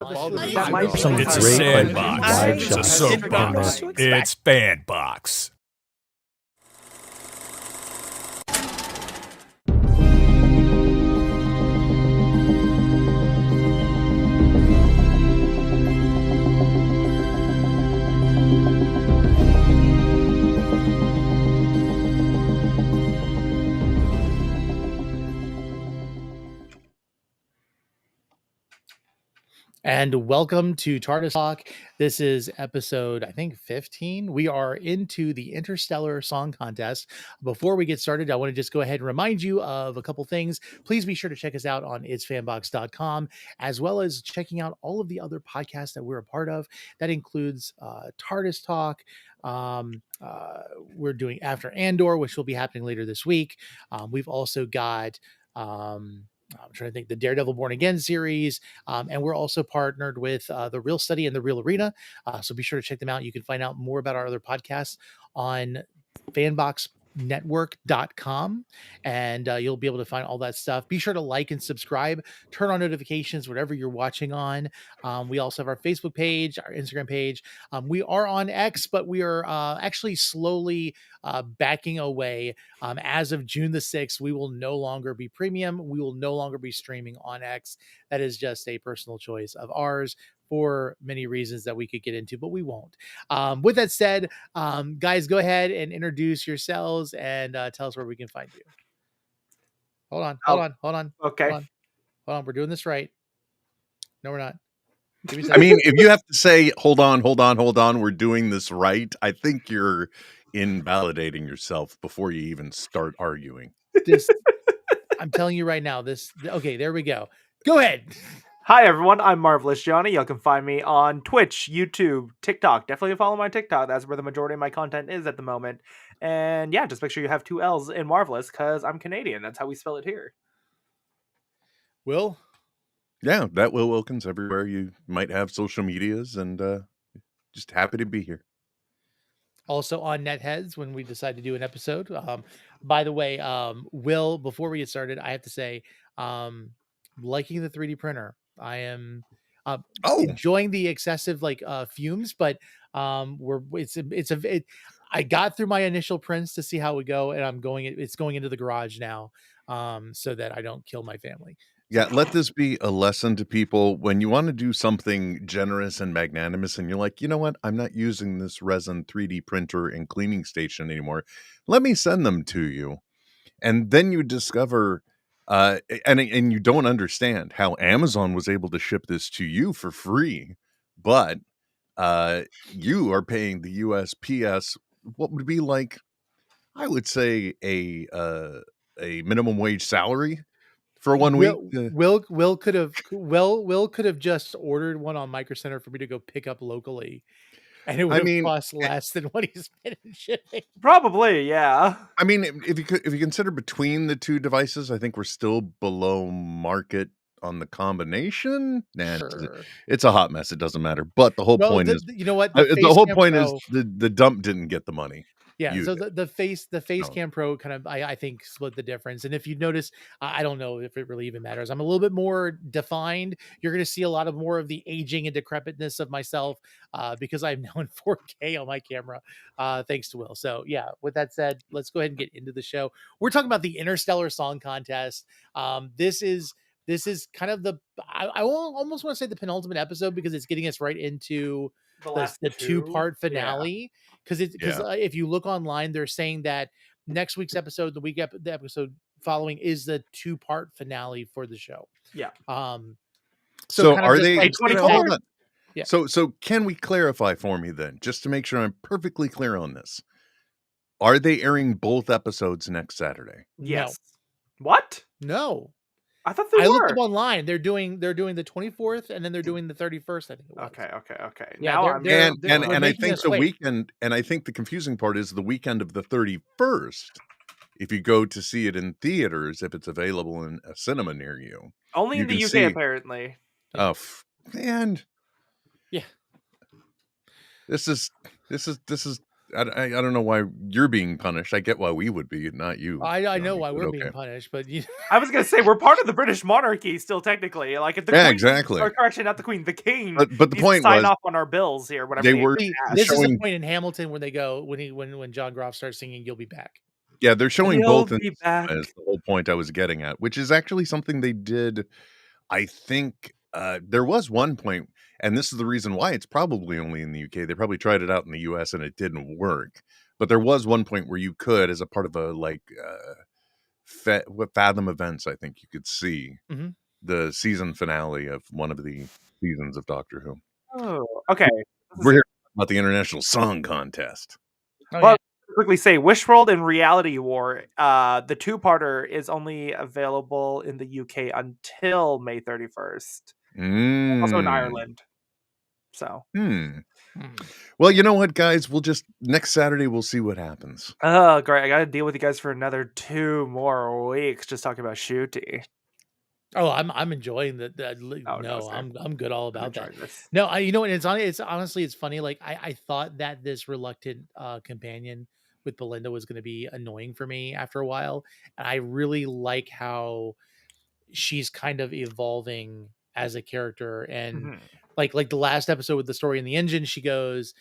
That might be It's a sandbox. It's a soapbox. It's FanBox. And welcome to Tardis Talk. This is episode, I think, 15. We are into the Interstellar Song Contest. Before we get started, I want to just go ahead and remind you of a couple things. Please be sure to check us out on itsfanbox.com, as well as checking out all of the other podcasts that we're a part of. That includes Tardis Talk. We're doing After Andor, which will be happening later this week. We've also got... I'm trying to think, the Daredevil Born Again series. And we're also partnered with The Real Study and The Real Arena. So be sure to check them out. You can find out more about our other podcasts on fanboxnetwork.com, and you'll be able to find all that stuff. Be sure to like and subscribe, turn on notifications, whatever you're watching on. We also have our Facebook page, our Instagram page. We are on X, but we are actually slowly backing away. As of June the 6th, we will no longer be premium. We will no longer be streaming on X. That is just a personal choice of ours for many reasons that we could get into, but we won't. With that said, guys, go ahead and introduce yourselves and tell us where we can find you. Hold on. Okay. Hold on. We're doing this right. No, we're not. I mean, if you have to say, hold on, we're doing this right, I think you're invalidating yourself before you even start arguing. I'm telling you right now, okay, there we go. Go ahead. Hi, everyone. I'm Marvelous Johnny. You can find me on Twitch, YouTube, TikTok. Definitely follow my TikTok. That's where the majority of my content is at the moment. And yeah, just make sure you have 2 L's in Marvelous because I'm Canadian. That's how we spell it here. Will? Yeah, that Will Wilkins everywhere you might have social medias, and just happy to be here. Also on Netheads when we decide to do an episode. By the way, Will, before we get started, I have to say, liking the 3D printer. I am enjoying the excessive fumes, but I got through my initial prints to see how it would go, and it's going into the garage now, so that I don't kill my family. Yeah, let this be a lesson to people. When you want to do something generous and magnanimous and you're like, you know what, I'm not using this resin 3D printer and cleaning station anymore. Let me send them to you. And then you discover, and you don't understand how Amazon was able to ship this to you for free. But you are paying the USPS what would be like, I would say, a minimum wage salary. For 1 week, Will could have just ordered one on Micro Center for me to go pick up locally, and it would have cost less than what he's spent in shipping. Probably, yeah. I mean, if you consider between the two devices, I think we're still below market on the combination. Sure. It's a hot mess. It doesn't matter. But the whole point is, you know what? The whole point is the dump didn't get the money. Yeah, so the Facecam Pro kind of, I think, split the difference. And if you notice, I don't know if it really even matters. I'm a little bit more defined. You're going to see a lot of more of the aging and decrepitness of myself because I'm now in 4K on my camera, thanks to Will. So yeah, with that said, let's go ahead and get into the show. We're talking about the Interstellar Song Contest. This is kind of I almost want to say the penultimate episode because it's getting us right into the 2-part finale. Because if you look online, they're saying that next week's episode, the episode following, is the 2-part finale for the show. Yeah. So are they? Hold on. Yeah. So can we clarify for me then, just to make sure I'm perfectly clear on this? Are they airing both episodes next Saturday? Yes. No. What? No. I thought they were. I looked up online. They're doing the 24th and then they're doing the 31st. I think it was. Okay. Yeah, now and I think the weekend, and I think the confusing part is the weekend of the 31st. If you go to see it in theaters, if it's available in a cinema near you, only in the UK apparently. Oh man, yeah. This is I don't know why you're being punished. I get why we would be, not you. I know Johnny, why but we're okay. being punished, but you I was gonna say we're part of the British monarchy still, technically. Like if the Yeah, Queen, exactly. or correction, not the Queen, the King But the needs to point sign was off on our bills here. Whenever they they were this is the showing. point in Hamilton when they go when John Groff starts singing "You'll Be Back." Yeah, they're showing He'll both in be this back. one is the whole point I was getting at, which is actually something they did. I think there was one point, and this is the reason why it's probably only in the UK. They probably tried it out in the US and it didn't work. But there was one point where you could, as a part of a what Fathom events, I think you could see Mhm. the season finale of one of the seasons of Doctor Who. Oh, okay. We're here about the International Song Contest. Oh, Well, yeah. quickly say Wishworld and Reality War. The two-parter is only available in the UK until May 31st. Also in Ireland. So. Hmm. Well, you know what, guys? We'll just next Saturday we'll see what happens. Oh, great! I got to deal with you guys for another 2 more weeks just talking about Shooty. Oh, I'm enjoying that. Oh, No, sir. I'm good all about that. enjoying this. No, you know what? It's honestly it's funny. Like I thought that this reluctant companion with Belinda was going to be annoying for me after a while, and I really like how she's kind of evolving as a character. And Mhm. like the last episode with the story in the engine, she goes,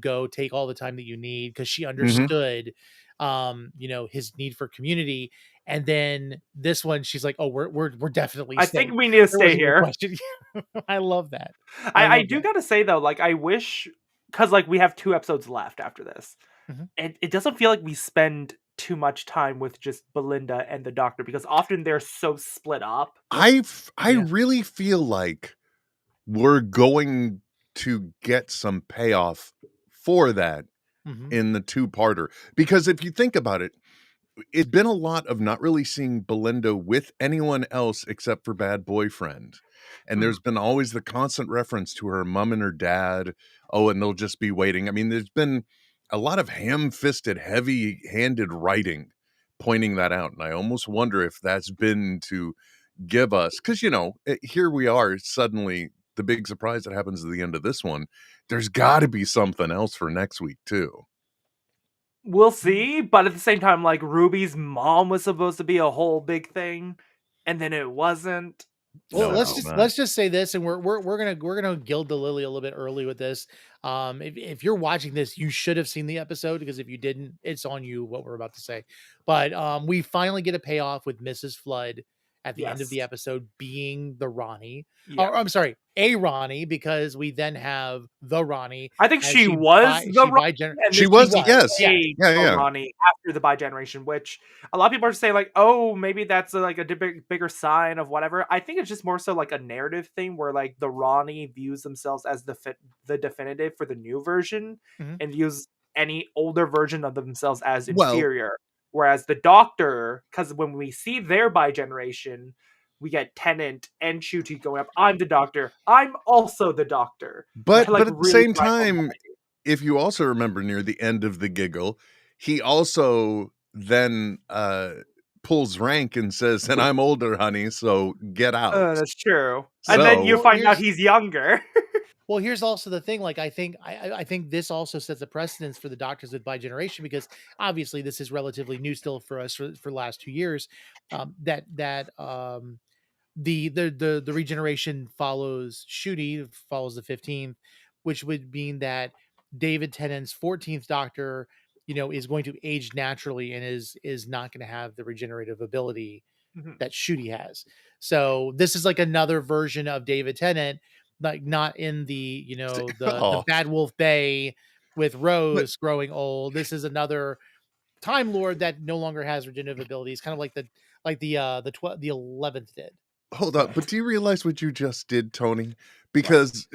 go take all the time that you need, because she Mhm. understood his need for community. And then this one, she's like, oh, we're definitely I staying. think we need to There stay wasn't a here. question. I love that. I love do that. gotta say though, like I wish, because like we have 2 episodes left after this. Mhm. It doesn't feel like we spend too much time with just Belinda and the Doctor, because often they're so split up. I Yeah. really feel like we're going to get some payoff for that Mhm. in the two-parter, because if you think about it, it's been a lot of not really seeing Belinda with anyone else except for Bad Boyfriend. And Mhm. there's been always the constant reference to her mom and her dad. Oh, and they'll just be waiting. I mean, there's been a lot of ham-fisted, heavy-handed writing pointing that out. And I almost wonder if that's been to give us, because, here we are, suddenly the big surprise that happens at the end of this one. There's got to be something else for next week, too. We'll see, but at the same time, like Ruby's mom was supposed to be a whole big thing, and then it wasn't. Well, No, let's it's not. let's just say this, and we're gonna gild the lily a little bit early with this. If you're watching this, you should have seen the episode, because if you didn't, it's on you what we're about to say. But we finally get a payoff with Mrs. Flood at the end of the Yes. episode being the Ronnie. Yeah. Or I'm sorry, a Ronnie, because we then have the Ronnie. I think as she was the Ronnie, and She then was, she yes. became Yeah, the yeah. Ronnie after the bi-generation, which a lot of people are saying like, oh, maybe that's like a bigger sign of whatever. I think it's just more so like a narrative thing where like the Ronnie views themselves as the definitive for the new version, Mhm. and views any older version of themselves as Well- inferior. Whereas the Doctor, because when we see their bi-generation, we get Tennant and Ncuti going up. I'm the Doctor. I'm also the Doctor. But They're, like, at the really same prideful time, about it. if you also remember near the end of the giggle, he also then pulls rank and says, "And I'm older, honey, so get out." That's true. And then you So- find out he's younger. Well, here's also the thing. Like, I think this also sets a precedence for the Doctors with bi-generation, because obviously this is relatively new still for us for the last 2 years. The regeneration follows follows the 15th, which would mean that David Tennant's 14th Doctor, is going to age naturally and is not going to have the regenerative ability Mhm. that Shooty has. So this is like another version of David Tennant, like not in the the Oh. Bad Wolf Bay with Rose growing old. This is another Time Lord that no longer has regenerative abilities, kind of like the 11th did. Hold up, but do you realize what you just did, Tony? Because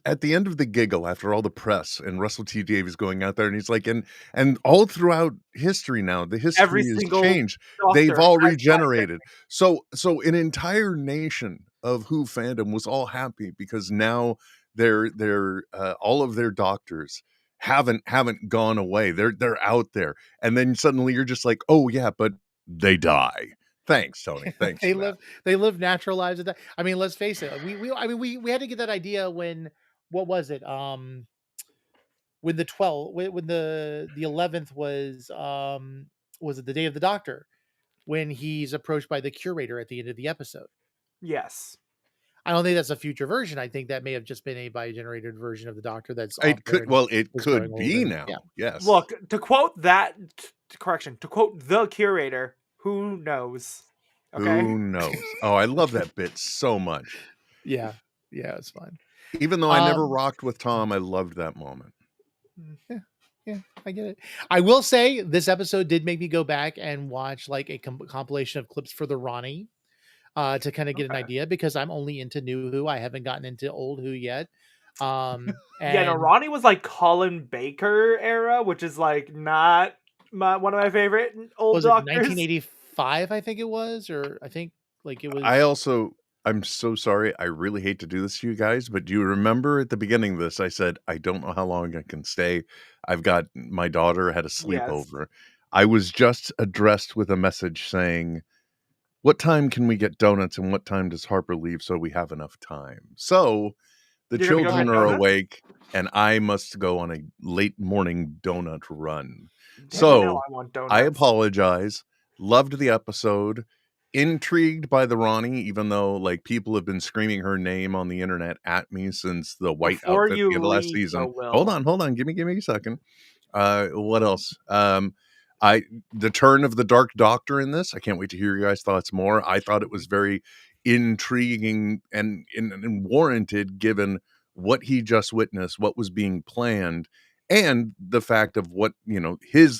at the end of the giggle, after all the press and Russell T Davies going out there, and he's like, and all throughout history now, the history Every has single changed. Doctor They've all has regenerated. So an entire nation of Who fandom was all happy because now they're all of their doctors haven't gone away. They're out there, and then suddenly you're just like, oh yeah, but they die. Thanks, Tony. Thanks. They for that. live natural lives. I mean, let's face it. We had to get that idea when, what was it? when the 12 when the 11th was it the day of the doctor, when he's approached by the curator at the end of the episode. Yes. I don't think that's a future version. I think that may have just been a generated version of the doctor that's off It there could, and well, it is going could old be and now. yeah. Yes. Look, to quote that correction, to quote the curator, who knows? Okay. Who knows? Oh, I love that bit so much. Yeah, it's fun. Even though I never rocked with Tom, I loved that moment. Yeah, I get it. I will say this episode did make me go back and watch like a compilation of clips for the Ronnie to kind of get an idea, because I'm only into new Who. I haven't gotten into old Who yet. And Yeah, no, Ronnie was like Colin Baker era, which is like not one of my favorite old was it doctors. 1985? I think it was, or I think like it was. I'm so sorry. I really hate to do this to you guys, but do you remember at the beginning of this, I said, I don't know how long I can stay. I've got my daughter had a sleepover. Yes. I was just addressed with a message saying, what time can we get donuts and what time does Harper leave so we have enough time? So the You're gonna go children get are donuts? awake and I must go on a late morning donut run. Damn, So now I want donuts. I apologize. Loved the episode. Intrigued by the Ronnie, even though like people have been screaming her name on the internet at me since the white Before outfit you the end of last leave, season. though, Will. Hold on. Give me a second. What else? The turn of the Dark Doctor in this. I can't wait to hear your guys' thoughts more. I thought it was very intriguing and warranted given what he just witnessed, what was being planned, and the fact of what,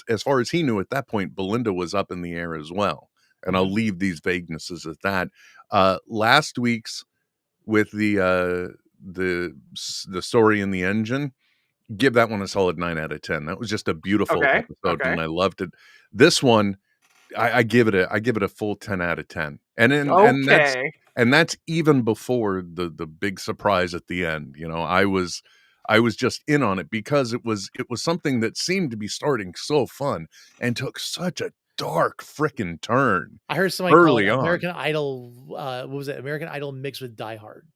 as far as he knew at that point, Belinda was up in the air as well. And I'll leave these vaguenesses at that. Last week's with the story in the engine, give that one a solid 9 out of 10. That was just a beautiful episode, and I loved it. This one, I give it a full 10 out of 10. And that's even before the big surprise at the end. I was just in on it because it was something that seemed to be starting so fun and took such a dark freaking turn. I heard somebody early call it on. American Idol. What was it? American Idol mixed with Die Hard.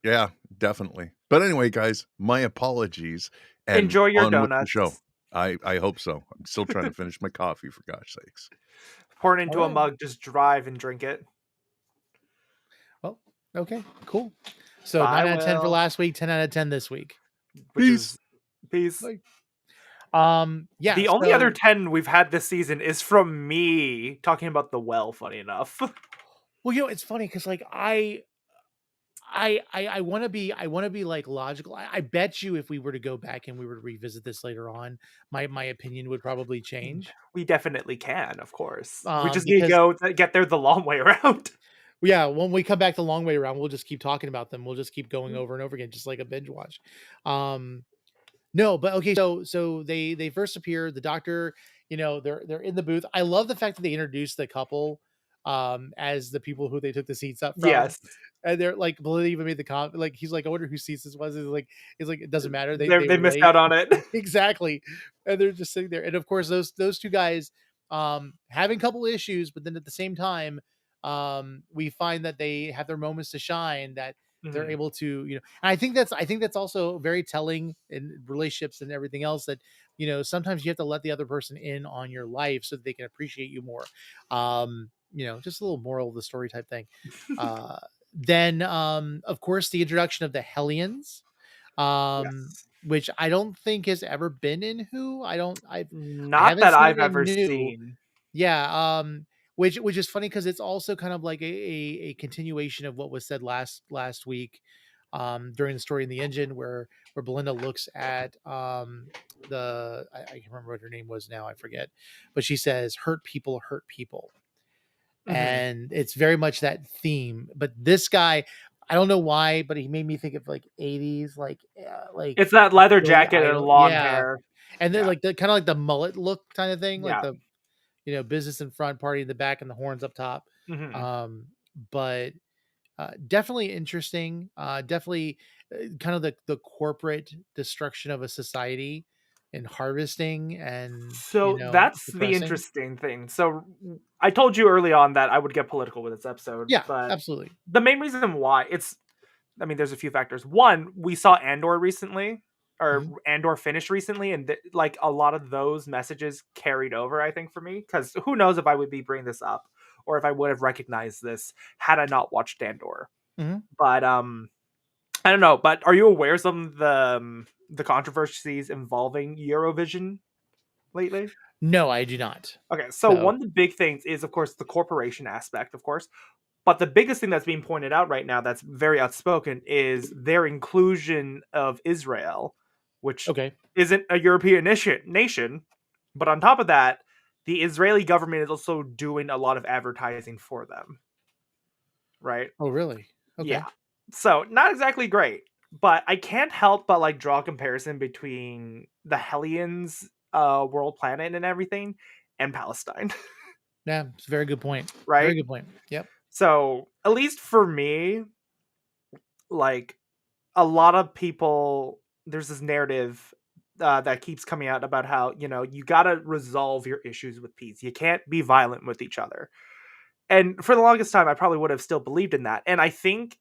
Yeah, definitely. But anyway, guys, my apologies. And enjoy your on with the donuts. show. I hope so. I'm still trying to finish my coffee, for gosh sakes. Pour it into a mug, just drive and drink it. Well, okay, cool. So 9 out of 10 for last week, 10 out of 10 this week. Peace. Yeah. The only other 10 we've had this season is from me talking about the well, funny enough. Well, it's funny because like I want to be like logical. I bet you if we were to go back and we were to revisit this later on, my opinion would probably change. We definitely can, of course. We just need to go get there the long way around. Yeah, when we come back the long way around, we'll just keep talking about them. We'll just keep going over and over again, just like a binge watch. No, but okay, so they first appear, the doctor, they're in the booth. I love the fact that they introduced the couple as the people who they took the seats up from. Yes. And they're like, Belinda even made the comment, like he's like, I wonder whose seats this was. He's like, it doesn't matter. They missed late. out on it. Exactly. And they're just sitting there. And of course, those two guys having a couple issues, but then at the same time, we find that they have their moments to shine, that they're able to, and I think that's also very telling in relationships and everything else, that, sometimes you have to let the other person in on your life so that they can appreciate you more. Just a little moral of the story type thing. Then, of course, the introduction of the Hellions, which I don't think has ever been in Who. I've ever seen. Yeah. Which is funny because it's also kind of like a continuation of what was said last week, during the story in the engine, where Belinda looks at I can't remember what her name was now, I forget, but she says, hurt people hurt people. And it's very much that theme. But this guy, I don't know why, but he made me think of like 80s, like it's that leather jacket and long hair, and then like the kind of like the mullet look kind of thing, like the business in front, party in the back, and the horns up top. But definitely interesting. Definitely kind of the corporate destruction of a society and harvesting. And so that's the interesting thing. So I told you early on that I would get political with this episode. Yeah, but absolutely. The main reason why, it's I mean, there's a few factors. One, we saw Andor recently, or Mhm. Andor finished recently, and like a lot of those messages carried over, I think, for me, because who knows if I would be bringing this up or if I would have recognized this had I not watched Andor. Mhm. But I don't know. But are you aware of some of the controversies involving Eurovision lately? No, I do not. Okay, so So one of the big things is, of course, the corporation aspect, of course. But the biggest thing that's being pointed out right now that's very outspoken is their inclusion of Israel, which okay. isn't a European nation. But on top of that, the Israeli government is also doing a lot of advertising for them, right? Oh, really? Yeah. Okay. So, not exactly great, but I can't help but like draw a comparison between the Hellions world planet and everything and Palestine, Yeah, it's a very good point. Very right? good point. Yep. So, at least for me, like a lot of people, there's this narrative that keeps coming out about how, you got to resolve your issues with peace. You can't be violent with each other. And for the longest time, I probably would have still believed in that. And I think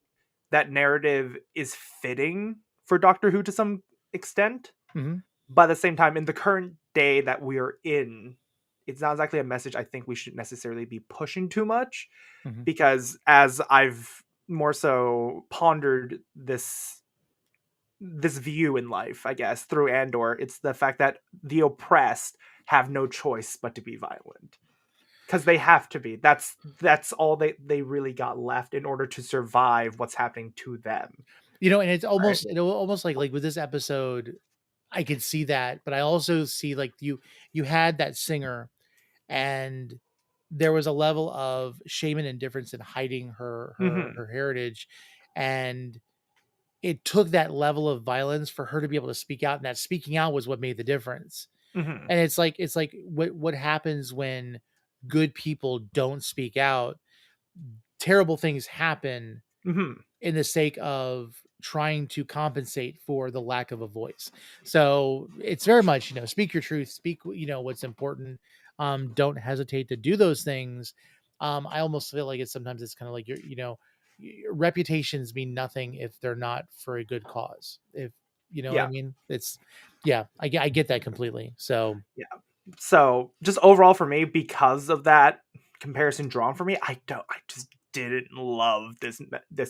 that narrative is fitting for Doctor Who to some extent. Mhm. But at the same time, in the current day that we're in, it's not exactly a message I think we should necessarily be pushing too much. Mhm. Because as I've more so pondered this view in life, I guess, through Andor, it's the fact that the oppressed have no choice but to be violent. Because they have to be. That's all they really got left in order to survive what's happening to them. And it's Right? almost like with this episode, I could see that, but I also see like you had that singer, and there was a level of shame and indifference in hiding Mm-hmm. her heritage, and it took that level of violence for her to be able to speak out, and that speaking out was what made the difference. Mm-hmm. And it's like what happens when good people don't speak out. Terrible things happen Mm-hmm. in the sake of trying to compensate for the lack of a voice. So it's very much, speak your truth, speak, what's important. Don't hesitate to do those things. I almost feel like sometimes it's kind of like your reputations mean nothing if they're not for a good cause. If you know what I Yeah. mean, yeah, I get that completely. So Yeah. So just overall for me, because of that comparison drawn for me, I just didn't love this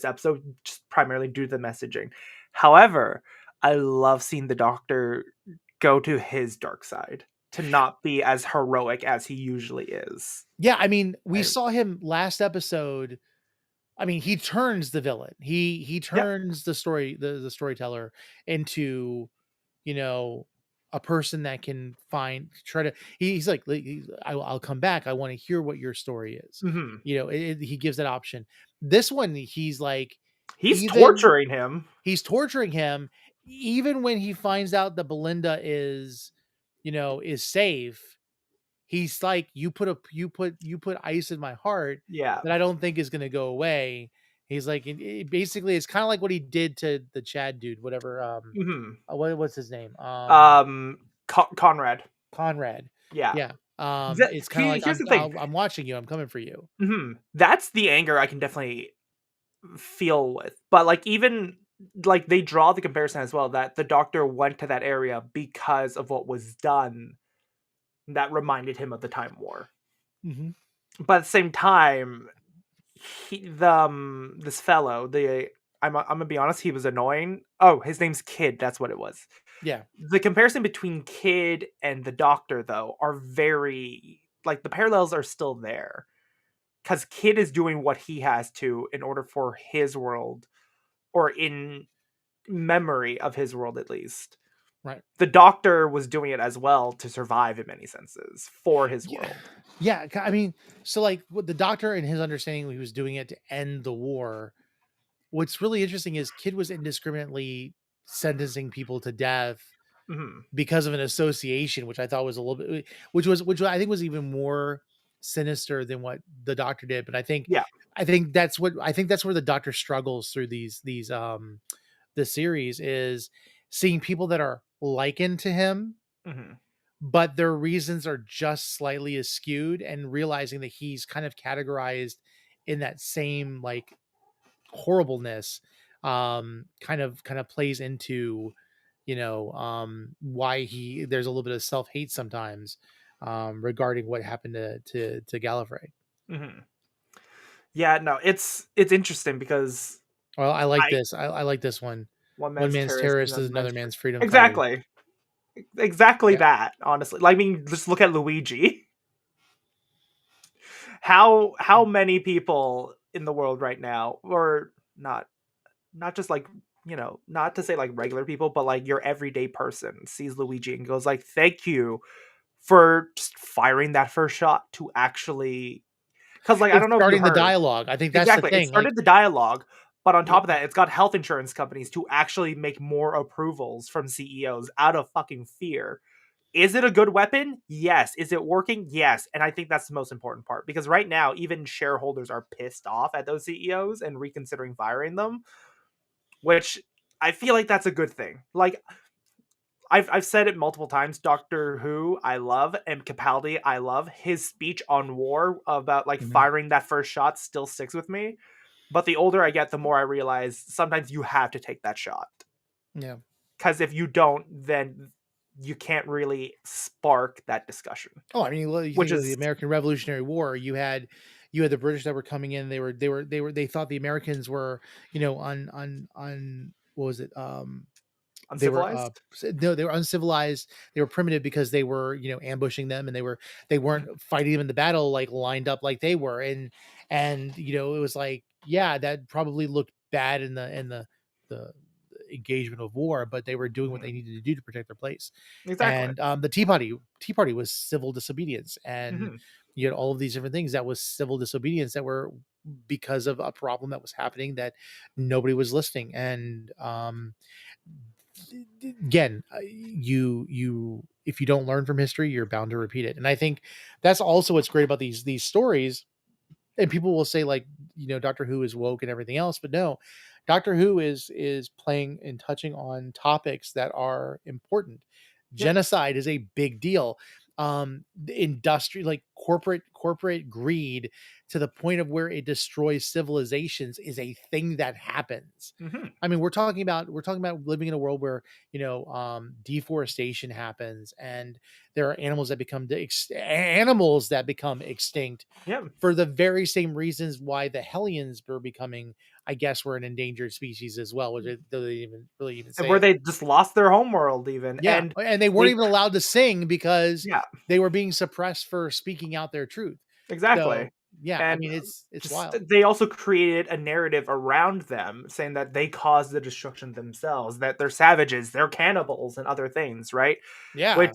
episode, just primarily due to the messaging. However, I love seeing the Doctor go to his dark side, to not be as heroic as he usually is. yeah, I mean, we I, saw him last episode. I mean, he turns the villain. He yep. turns the storyteller into, you know, a person that can try to. He's like, I'll come back. I want to hear what your story is. Hmm. He gives that option. This one, he's like, He's even torturing him. he's torturing him, even when he finds out that Belinda is safe. He's like, you put ice in my heart Yeah. that I don't think is gonna go away. He's like, basically, it's kind of like what he did to the Chad dude, whatever. Hmm. What's his name? Conrad. Conrad. Yeah. Yeah. It's kind of like Here's the thing. I'm watching you. I'm coming for you. That's the anger I can definitely feel with. But like even like they draw the comparison as well that the Doctor went to that area because of what was done that reminded him of the Time War. Hmm. But at the same time, this fellow, I'm gonna be honest, he was annoying. Oh, his name's Kid. That's what it was. Yeah. The comparison between Kid and the Doctor, though, are very like the parallels are still there because Kid is doing what he has to in order for his world, or in memory of his world at least. Right. The Doctor was doing it as well to survive in many senses for his Yeah. world. Yeah. I mean, so like with the Doctor and his understanding, he was doing it to end the war. What's really interesting is Kid was indiscriminately sentencing people to death Hmm. because of an association, which I thought was a little bit, which I think was even more sinister than what the Doctor did. But Yeah. I think that's where the Doctor struggles through the series, is seeing people that are likened to him, Hmm. but their reasons are just slightly askewed, and realizing that he's kind of categorized in that same like horribleness. kind of plays into, why there's a little bit of self-hate sometimes, regarding what happened to Gallifrey. Mhm. Yeah, no, it's interesting because Well, I like I this. I like this one. one One man's man's terrorist is terrorist is another another man's man's freedom fighter. exactly. Exactly Yeah. that, honestly. Like, I mean, just look at Luigi. How many people in the world right now, or not just like, not to say like regular people, but like your everyday person sees Luigi and goes like, "Thank you for just firing that first shot to actually," because like I It's don't know if you starting the heard. dialogue. I think that's the Exactly. It thing. Like, started the dialogue, but on yeah, top of that, it's got health insurance companies to actually make more approvals from CEOs out of fucking fear. Is it a good weapon? Yes. Is it working? Yes. And I think that's the most important part because right now, even shareholders are pissed off at those CEOs and reconsidering firing them, which I feel like that's a good thing. Like, I've said it multiple times. Doctor Who, I love, and Capaldi, I love. His speech on war about like mhm, firing that first shot still sticks with me. But the older I get, the more I realize sometimes you have to take that shot. yeah. Because if you don't, then you can't really spark that discussion. Oh, I mean, you Which think of the is American Revolutionary War. You had the British that were coming in. They thought the Americans were, on what was it? They were uncivilized. no, they were uncivilized. They were primitive because they were, ambushing them, and they weren't fighting them in the battle like lined up like they were. And it was like, yeah, that probably looked bad in the engagement of war, but they were doing what Mhm. they needed to do to protect their place. Exactly. And the Tea Party was civil disobedience, and Mhm. you had all of these different things that was civil disobedience that were because of a problem that was happening that nobody was listening. And again, you if you don't learn from history, you're bound to repeat it. And I think that's also what's great about these stories. And people will say, like, Doctor Who is woke and everything else, but no, Doctor Who is playing and touching on topics that are important. Yep. Genocide is a big deal. The industry, like corporate greed to the point of where it destroys civilizations, is a thing that happens. Mhm. I mean, we're talking about living in a world where, deforestation happens, and there are animals that become extinct Yep. for the very same reasons why the Hellions were becoming, I guess, were an endangered species as well, which they didn't even really even And say where it. they just lost their homeworld even. Yeah, And and they weren't they even allowed to sing because yeah, they were being suppressed for speaking out their truth. exactly. So yeah, I And mean, it's just wild. they also created a narrative around them saying that they caused the destruction themselves, that they're savages, they're cannibals and other things, right? Which Yeah.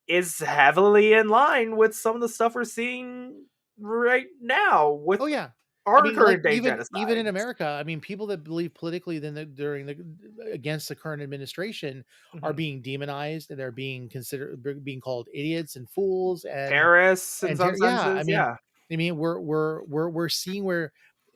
is heavily in line with some of the stuff we're seeing right now with Oh yeah. I our mean, like current day even in genocides. America, I mean, people that believe politically during the against the current administration are Mhm. being demonized, and they're being considered being called idiots and fools Terrorists in some yeah. I senses, mean, yeah. we're seeing where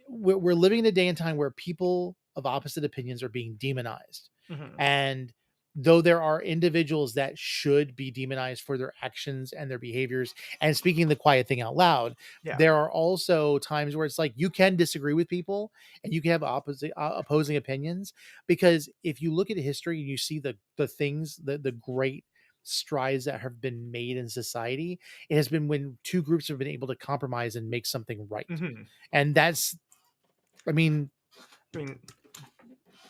we're living in a day and time where people of opposite opinions are being demonized. Mhm. And though there are individuals that should be demonized for their actions and their behaviors and speaking the quiet thing out loud, Yeah. there are also times where it's like you can disagree with people and you can have opposing opinions. Because if you look at history and you see the things, the great strides that have been made in society, it has been when two groups have been able to compromise and make something right. Mhm. And that's, I mean, I mean,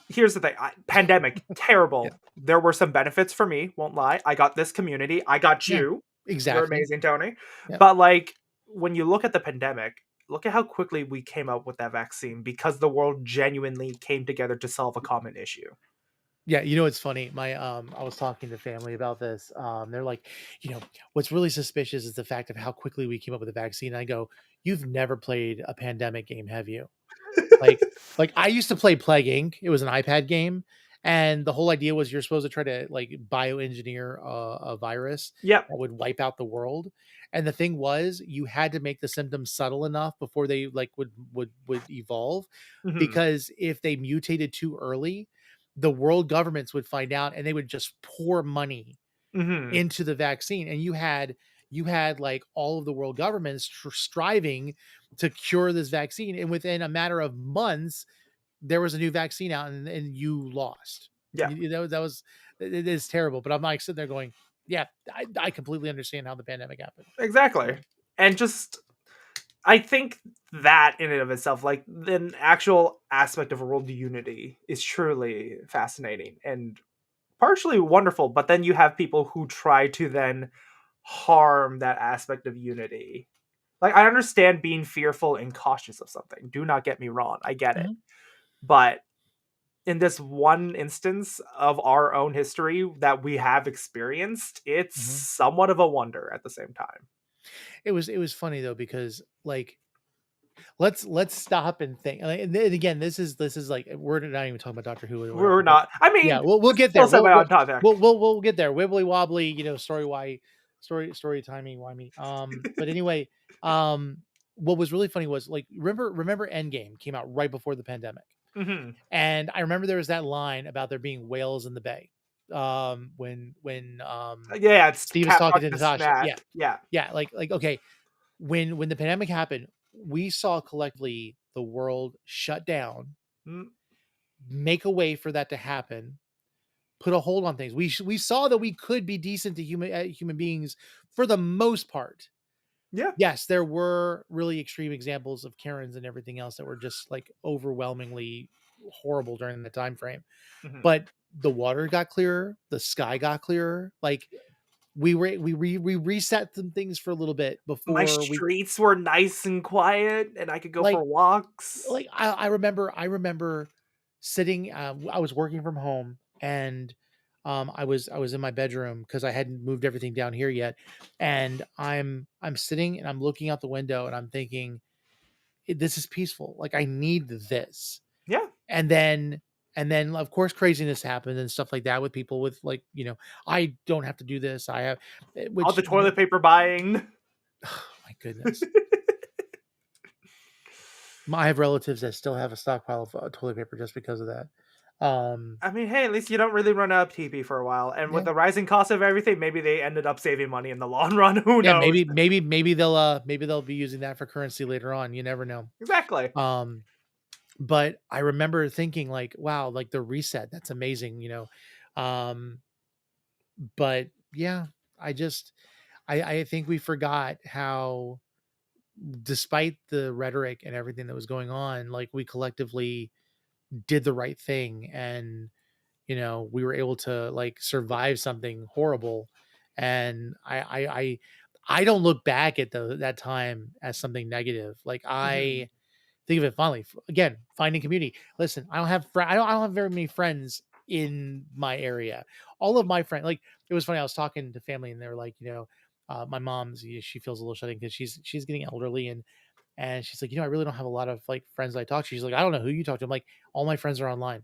here's the thing. Pandemic, yeah, terrible. There were some benefits for me, won't lie. I got this community. I got yeah, you. You're exactly. amazing, Tony. Yeah. But like when you look at the pandemic, look at how quickly we came up with that vaccine because the world genuinely came together to solve a common issue. Yeah, it's funny. I was talking to family about this. They're like, what's really suspicious is the fact of how quickly we came up with a vaccine. I go, you've never played a pandemic game, have you? Like, I used to play Plague Inc. It was an iPad game, and the whole idea was you're supposed to try to like bioengineer a virus Yep. that would wipe out the world. And the thing was, you had to make the symptoms subtle enough before they like would evolve, Mhm. because if they mutated too early, the world governments would find out and they would just pour money Mhm. into the vaccine. And you had like all of the world governments striving to cure this vaccine, and within a matter of months there was a new vaccine out and you lost. Yeah. It is terrible. But I'm like sitting there going, yeah, I completely understand how the pandemic happened. Exactly. And just, I think that in and of itself, like the actual aspect of world unity is truly fascinating and partially wonderful. But then you have people who try to then harm that aspect of unity. Like, I understand being fearful and cautious of something. Do not get me wrong. I get it. But in this one instance of our own history that we have experienced, it's somewhat of a wonder at the same time. It was funny though, because like let's stop and think. And again, this is like we're not even talking about Doctor Who. Or We're not. I mean, yeah, we'll get there. On topic. We'll get there. Wibbly wobbly, you know, story timing, why me? But anyway, what was really funny was like remember Endgame came out right before the pandemic, and I remember there was that line about there being whales in the bay. When it's Steve is talking to Natasha, yeah, like okay, when the pandemic happened, we saw collectively the world shut down, make a way for that to happen, put a hold on things. We saw that we could be decent to human beings for the most part. Yeah. Yes, there were really extreme examples of Karens and everything else that were just like overwhelmingly horrible during the time frame. But the water got clearer, the sky got clearer. Like we reset some things for a little bit before my streets were nice and quiet and I could go for walks. Like I remember sitting, I was working from home, and I was in my bedroom because I hadn't moved everything down here yet. And I'm sitting and I'm looking out the window and I'm thinking, this is peaceful. Like I need this. Yeah. And then of course craziness happened and stuff like that with people with like, you know, I don't have to do this. I have all the toilet paper buying. Oh my goodness. I have relatives that still have a stockpile of toilet paper just because of that. I mean, hey, at least you don't really run out of TP for a while. And with the rising cost of everything, maybe they ended up saving money in the long run. Who knows? Maybe they'll be using that for currency later on. You never know. Exactly. But I remember thinking like, wow, like the reset, that's amazing, you know. But yeah, I think we forgot how, despite the rhetoric and everything that was going on, like we collectively did the right thing, and you know, we were able to like survive something horrible. And I don't look back at that time as something negative. Like I think of it fondly. Again, finding community. Listen, I don't have very many friends in my area. All of my friends, like it was funny. I was talking to family and they were like, you know, my mom's, she feels a little shut in because she's getting elderly, and she's like, you know, I really don't have a lot of like friends that I talk to. She's like, I don't know who you talk to. I'm like, all my friends are online.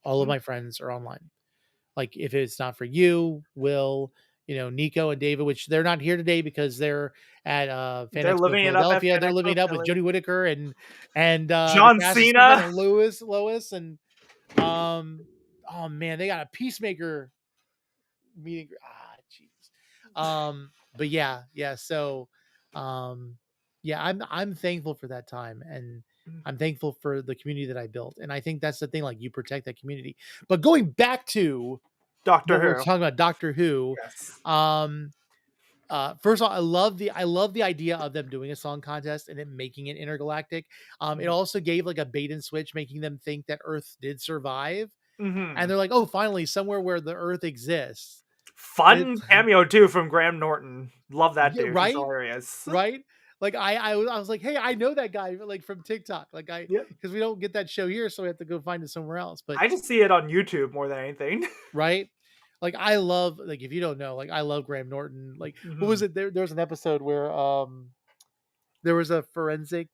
All of my friends are online. Like if it's not for you, Will, you know, Niko and David, which they're not here today because they're at they're living it up at Philadelphia. They're living it up with Jodie Whittaker and John Cena and Lois and oh man, they got a Peacemaker meeting. Jeez. But yeah. So yeah, I'm thankful for that time, and I'm thankful for the community that I built. And I think that's the thing, like you protect that community. But going back to Doctor Who, we're talking about Doctor Who. Yes. First of all, I love the idea of them doing a song contest and it making it intergalactic. It also gave like a bait and switch, making them think that Earth did survive. And they're like, oh, finally, somewhere where the Earth exists. Fun cameo too from Graham Norton. Love that dude. Right? He's hilarious. Right? Like I was like, hey, I know that guy like from TikTok. Like because we don't get that show here, so we have to go find it somewhere else. But I just see it on YouTube more than anything. Right? Like I love, like if you don't know, like I love Graham Norton. Like what was it? There was an episode where there was a forensic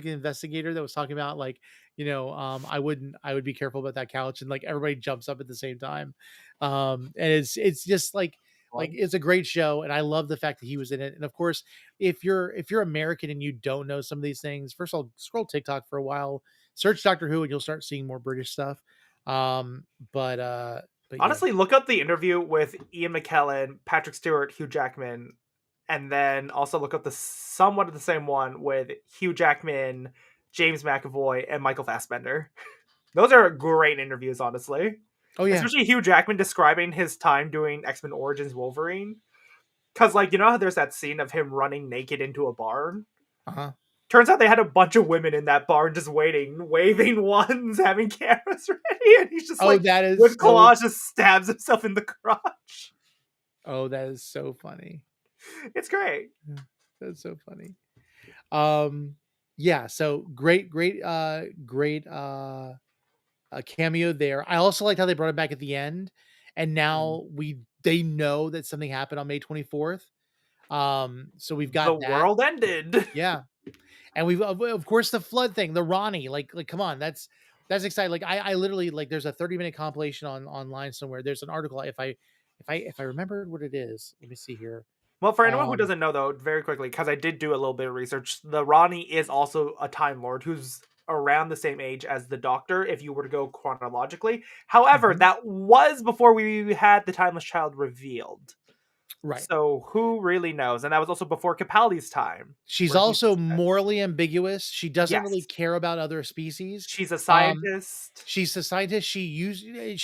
investigator that was talking about like, you know, I would be careful about that couch, and like everybody jumps up at the same time. And it's just like it's a great show, and I love the fact that he was in it. And of course, if you're American and you don't know some of these things, first of all, scroll TikTok for a while, search Doctor Who, and you'll start seeing more British stuff. But honestly, look up the interview with Ian McKellen, Patrick Stewart, Hugh Jackman, and then also look up the somewhat of the same one with Hugh Jackman, James McAvoy, and Michael Fassbender. Those are great interviews, honestly. Oh yeah. Especially Hugh Jackman describing his time doing X-Men Origins Wolverine. Because, like, you know how there's that scene of him running naked into a barn? Uh-huh. Turns out they had a bunch of women in that barn just waiting, waving wands, having cameras ready, and he's just that is with claws, just stabs himself in the crotch. Oh, that is so funny. It's great. That's so funny. Yeah, so great a cameo there. I also liked how they brought it back at the end, and now they know that something happened on May 24th. So we've got the that. world ended. Yeah. And we've of course the flood thing, the Ronnie, like come on, that's exciting. Like I literally, like, there's a 30-minute compilation online somewhere. There's an article, if I remembered what it is. Let me see here. Well, for anyone who doesn't know, though, very quickly, because I did do a little bit of research, the Ronnie is also a Time Lord who's around the same age as the Doctor, if you were to go chronologically. However, that was before we had the Timeless Child revealed. Right. So who really knows? And that was also before Capaldi's time. She's also morally ambiguous. She doesn't really care about other species. She's a scientist. She's a scientist. She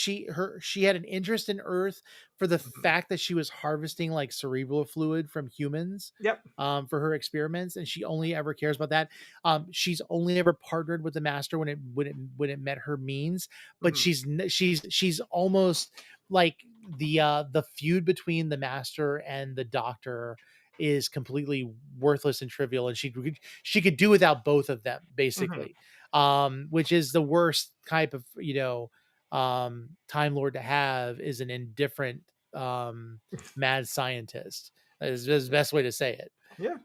had an interest in Earth for the fact that she was harvesting like cerebral fluid from humans. Yep. For her experiments, and she only ever cares about that. She's only ever partnered with the Master when it met her means, but she's almost like the feud between the Master and the Doctor is completely worthless and trivial, and she could do without both of them, basically. Which is the worst type of Time Lord to have, is an indifferent mad scientist. Is the best way to say it. Yeah.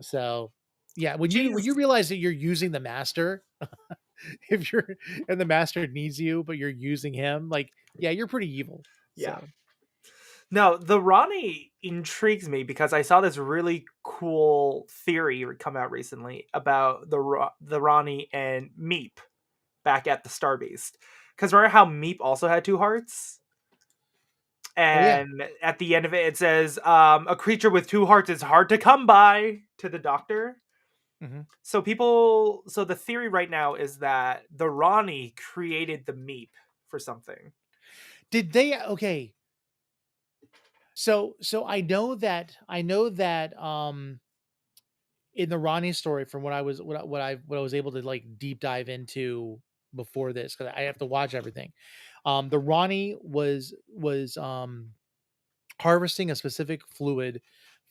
So yeah, when you realize that you're using the Master, if you're and the Master needs you, but you're using him, like, yeah, you're pretty evil. Yeah. So. No, the Ronnie intrigues me because I saw this really cool theory come out recently about the Ronnie and Meep back at the Starbeast. Because remember how Meep also had two hearts? And at the end of it, it says, a creature with two hearts is hard to come by, to the Doctor. So the theory right now is that the Ronnie created the Meep for something. Did they? Okay. So I know that in the Ronnie story, from what I was able to like deep dive into before this, because I have to watch everything. The Ronnie was harvesting a specific fluid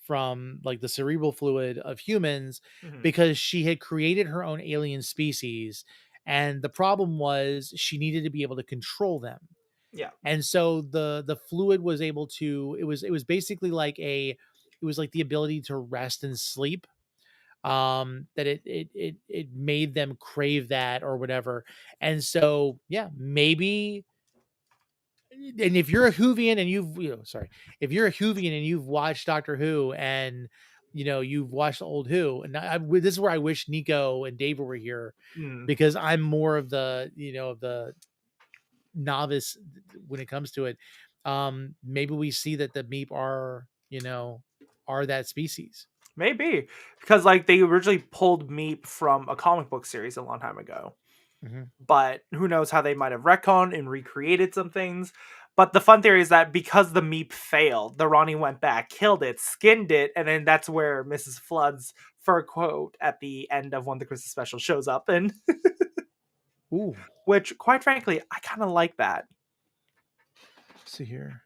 from like the cerebral fluid of humans because she had created her own alien species, and the problem was she needed to be able to control them. Yeah. And so the fluid was able to, it was basically like it was like the ability to rest and sleep. That it made them crave that or whatever. And so, yeah, maybe. And if you're a Whovian and if you're a Whovian and you've watched Doctor Who and you've watched old Who, and this is where I wish Niko and David were here, because I'm more of the the novice when it comes to it. Maybe we see that the Meep are that species. Maybe because like they originally pulled Meep from a comic book series a long time ago. But who knows how they might have retconned and recreated some things. But the fun theory is that because the Meep failed, the Ronnie went back, killed it, skinned it, and then that's where Mrs. Flood's fur quote at the end of one of the Christmas specials shows up. And ooh, which, quite frankly, I kind of like that. Let's see here.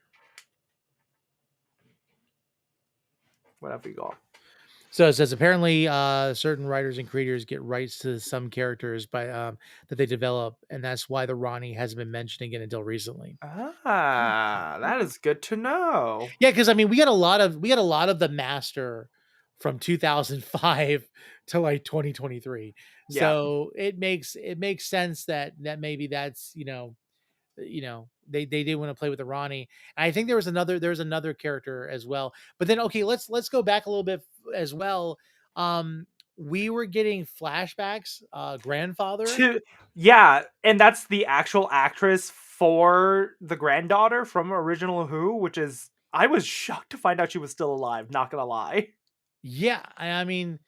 Whatever you got. So it says apparently certain writers and creators get rights to some characters by that they develop, and that's why the Ronnie hasn't been mentioned again until recently. That is good to know. Yeah, because I mean we had a lot of the Master from 2005 to like 2023. Yeah. So it makes sense that maybe that's they did want to play with the Ronnie. And I think there's another character as well. But then okay, let's go back a little bit as well. We were getting flashbacks, grandfather. Yeah, and that's the actual actress for the granddaughter from original Who, which is, I was shocked to find out she was still alive, not gonna lie. Yeah, I mean,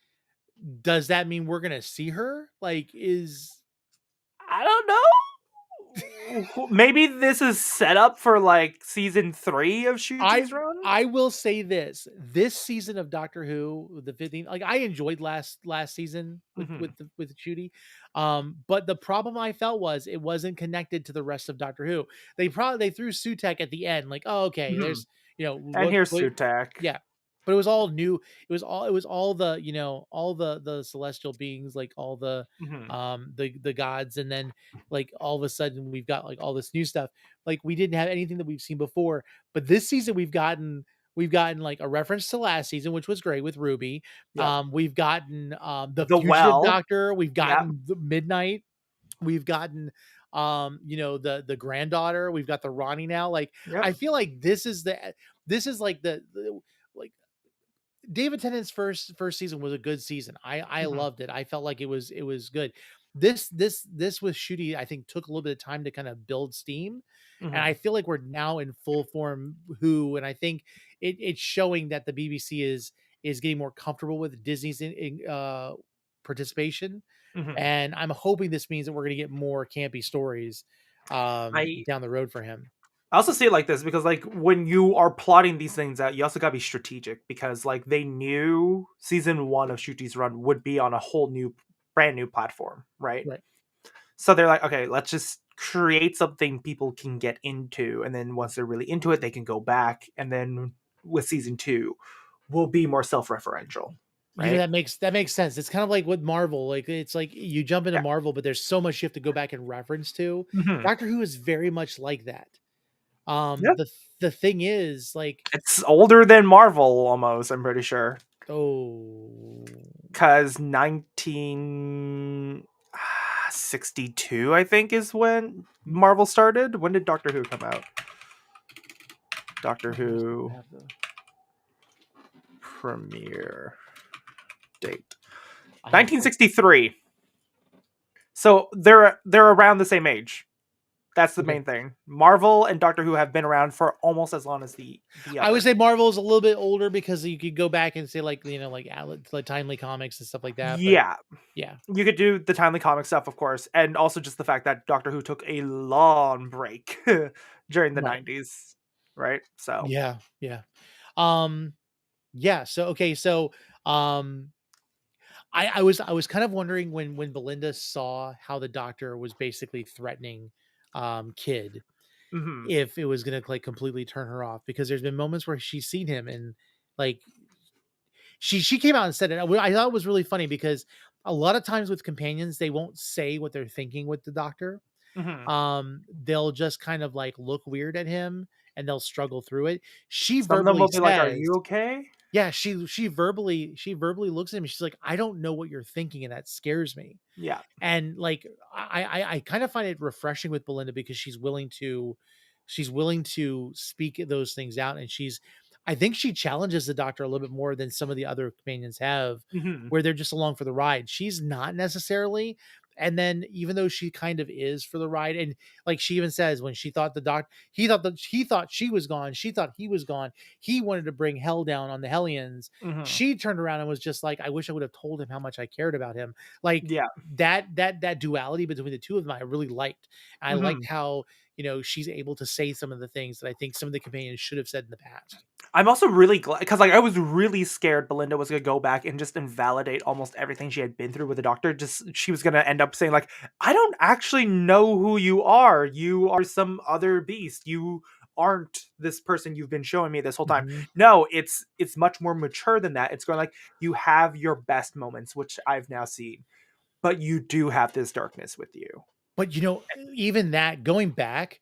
does that mean we're gonna see her? Like, I don't know. Maybe this is set up for like season 3 of Shooty's run. I will say this season of Doctor Who, the 15th, like I enjoyed last season with with Shooty. But the problem I felt was it wasn't connected to the rest of Doctor Who. They threw Sutek at the end, like, oh, okay, there's And here's Sutek. yeah. But it was all new. It was all the, all the celestial beings, like all the the gods, and then like all of a sudden we've got like all this new stuff. Like we didn't have anything that we've seen before. But this season we've gotten like a reference to last season, which was great with Ruby. Yep. We've gotten the The fugitive Well. doctor, we've gotten the Midnight, we've gotten the granddaughter, we've got the Ronnie now. Like I feel like this is like the like David Tennant's first season was a good season. I loved it. I felt like it was good. This with Shooty, I think, took a little bit of time to kind of build steam, and I feel like we're now in full form Who, and I think it's showing that the BBC is getting more comfortable with Disney's participation, and I'm hoping this means that we're going to get more campy stories down the road for him. I also see it like this because, like, when you are plotting these things out, you also gotta be strategic because, like, they knew season 1 of Shooty's run would be on a whole new, brand new platform, right? So they're like, okay, let's just create something people can get into, and then once they're really into it, they can go back, and then with season 2, we'll be more self-referential. Right? That makes sense. It's kind of like with Marvel. Like it's like you jump into Marvel, but there's so much you have to go back and reference to. Doctor Who is very much like that. The thing is, like, it's older than Marvel almost, I'm pretty sure. Oh, because 1962 I think is when Marvel started. When did Doctor Who come out? Doctor Who premiere date 1963. So they're around the same age. That's the main thing. Marvel and Doctor Who have been around for almost as long as the other. I would say Marvel is a little bit older because you could go back and say like like Timely Comics and stuff like that. Yeah, yeah, you could do the Timely Comic stuff, of course, and also just the fact that Doctor Who took a long break during the 90s, right? So yeah. So okay, so I was kind of wondering when Belinda saw how the Doctor was basically threatening Kid, if it was gonna like completely turn her off, because there's been moments where she's seen him and like she came out and said it. I thought it was really funny because a lot of times with companions they won't say what they're thinking with the Doctor. They'll just kind of like look weird at him and they'll struggle through it. She some of them verbally will be says, like, "Are you okay?" Yeah, she verbally looks at him. She's like, "I don't know what you're thinking, and that scares me." Yeah, and like I kind of find it refreshing with Belinda because she's willing to speak those things out, and I think she challenges the Doctor a little bit more than some of the other companions have, where they're just along for the ride. She's not necessarily. And then even though she kind of is for the ride, and like she even says when she thought he thought she was gone, she thought he was gone, he wanted to bring hell down on the Hellions. She turned around and was just like, I wish I would have told him how much I cared about him. Like that duality between the two of them I really liked. I liked how she's able to say some of the things that I think some of the companions should have said in the past. I'm also really glad because like I was really scared Belinda was gonna go back and just invalidate almost everything she had been through with the Doctor. Just she was gonna end up saying like, I don't actually know who you are. You are some other beast. You aren't this person you've been showing me this whole time. No, it's much more mature than that. It's going like, you have your best moments, which I've now seen, but you do have this darkness with you. But even that going back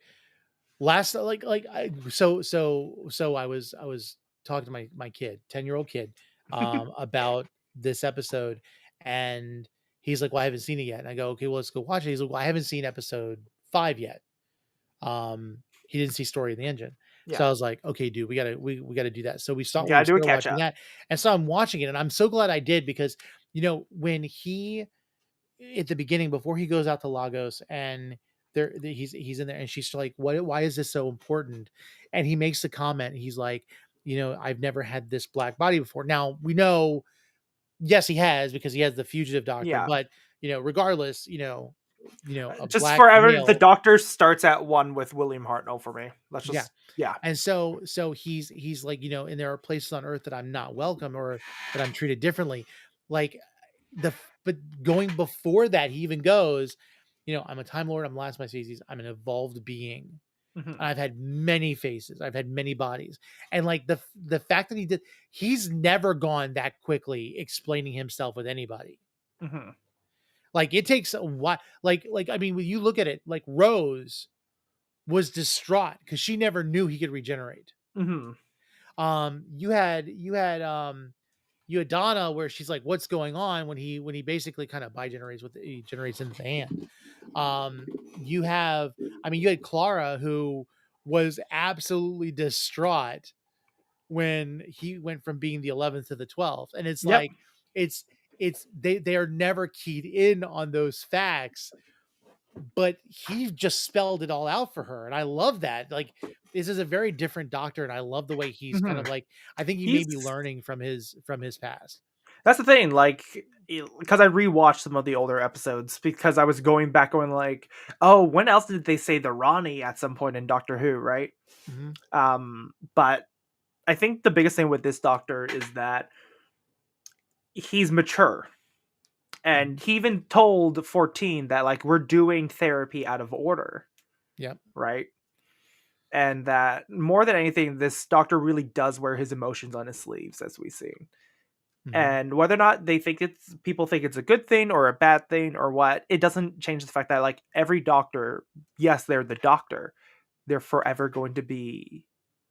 last so I was talking to my kid, 10-year-old kid, about this episode, and he's like, well, I haven't seen it yet. And I go, okay, well, let's go watch it. He's like, well, I haven't seen episode 5 yet. He didn't see Story in the Engine. So I was like, okay, dude, we gotta do that. So we started watching that. And so I'm watching it, and I'm so glad I did, because when he at the beginning, before he goes out to Lagos, and he's in there, and she's like, why is this so important? And he makes the comment, he's like, I've never had this black body before. Now we know Yes, he has, because he has the fugitive doctor. Yeah. But regardless, a Just black forever, male. the Doctor starts at 1 with William Hartnell for me. Let's Yeah. just yeah. And so he's like, and there are places on Earth that I'm not welcome, or that I'm treated differently. Like but going before that, he even goes, I'm a Time Lord, I'm last of my species, I'm an evolved being. Mhm. I've had many faces, I've had many bodies. And like the fact that he's never gone that quickly explaining himself with anybody. Mhm. Like it takes a while. Like I mean, when you look at it, like Rose was distraught because she never knew he could regenerate. Mhm. You had Donna, where she's like, what's going on, when he basically kind of bigenerates, he generates into the hand. You had Clara, who was absolutely distraught when he went from being the 11th to the 12th. And it's Yep. like, they are never keyed in on those facts, but he just spelled it all out for her. And I love that. Like, this is a very different Doctor. And I love the way he's kind Mhm. of like, I think he may be He's learning from his past. That's the thing, like, because I rewatched some of the older episodes because I was going back, going like, oh, when else did they say the Ronnie at some point in Doctor Who, right? But I think the biggest thing with this Doctor is that he's mature. And he even told 14 that, like, we're doing therapy out of order. Yep. Right? And that more than anything, this Doctor really does wear his emotions on his sleeves, as we see. And whether or not people think it's a good thing or a bad thing or what, it doesn't change the fact that, like, every Doctor, yes, they're the Doctor, they're forever going to be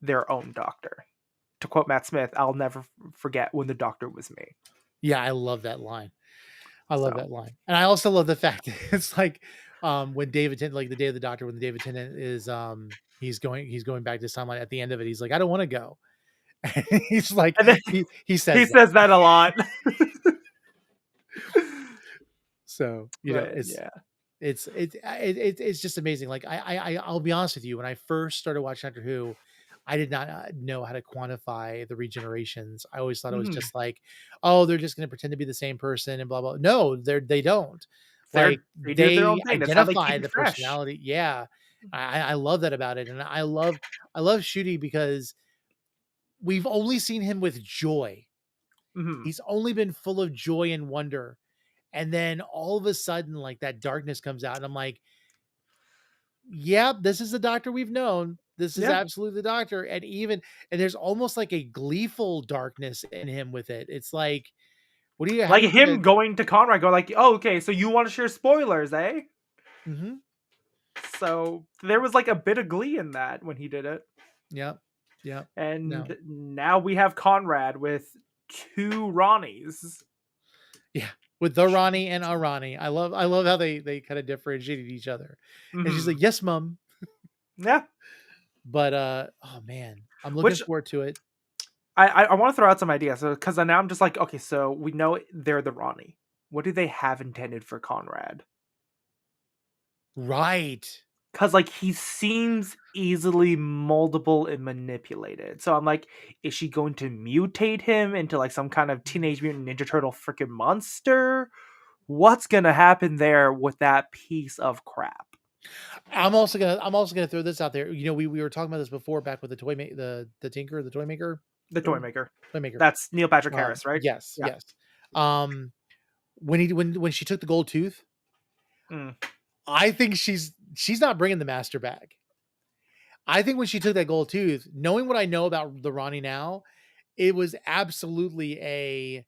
their own Doctor. To quote Matt Smith, I'll never forget when the Doctor was me. Yeah, I love that line. I love that line. And I also love the fact that it's like, when David Tennant, like the Day of the Doctor, when the David Tennant is he's going back to his timeline, at the end of it, he's like, I don't want to go. He's like, And then he says he says that a lot. So it's just amazing. Like I'll be honest with you, when I first started watching Doctor Who, I did not know how to quantify the regenerations. I always thought it was just like, oh, they're just going to pretend to be the same person and blah blah. No, they don't. Like They do their own thing. That's how they identify keep the it fresh. personality. Yeah, I love that about it, and I love Ncuti because we've only seen him with joy. He's only been full of joy and wonder. And then all of a sudden, like, that darkness comes out, and I'm like, yeah, this is the Doctor we've known. This is absolutely the Doctor. And there's almost like a gleeful darkness in him with it. It's like, what do you like him going to Conrad, going like, oh, okay, so you want to share spoilers, eh? So there was like a bit of glee in that when he did it. Yeah. And now we have Conrad with 2 Ronnies. Yeah, with the Ronnie and a Ronnie. I love how they kind of differentiated each other. And she's like, yes, Mom. Yeah. But oh man, I'm looking forward to it. I want to throw out some ideas, because now I'm just like, okay, so we know they're the Ronnie. What do they have intended for Conrad? Right. Because, like, he seems easily moldable and manipulated. So I'm like, is she going to mutate him into, like, some kind of Teenage Mutant Ninja Turtle freaking monster? What's gonna happen there with that piece of crap? I'm also gonna throw this out there. We were talking about this before, back with the Tinker, the toy maker. The toy maker. That's Neil Patrick Harris, right? Yes. When she took the gold tooth, I think she's not bringing the master back. I think when she took that gold tooth, knowing what I know about the Ronnie now, it was absolutely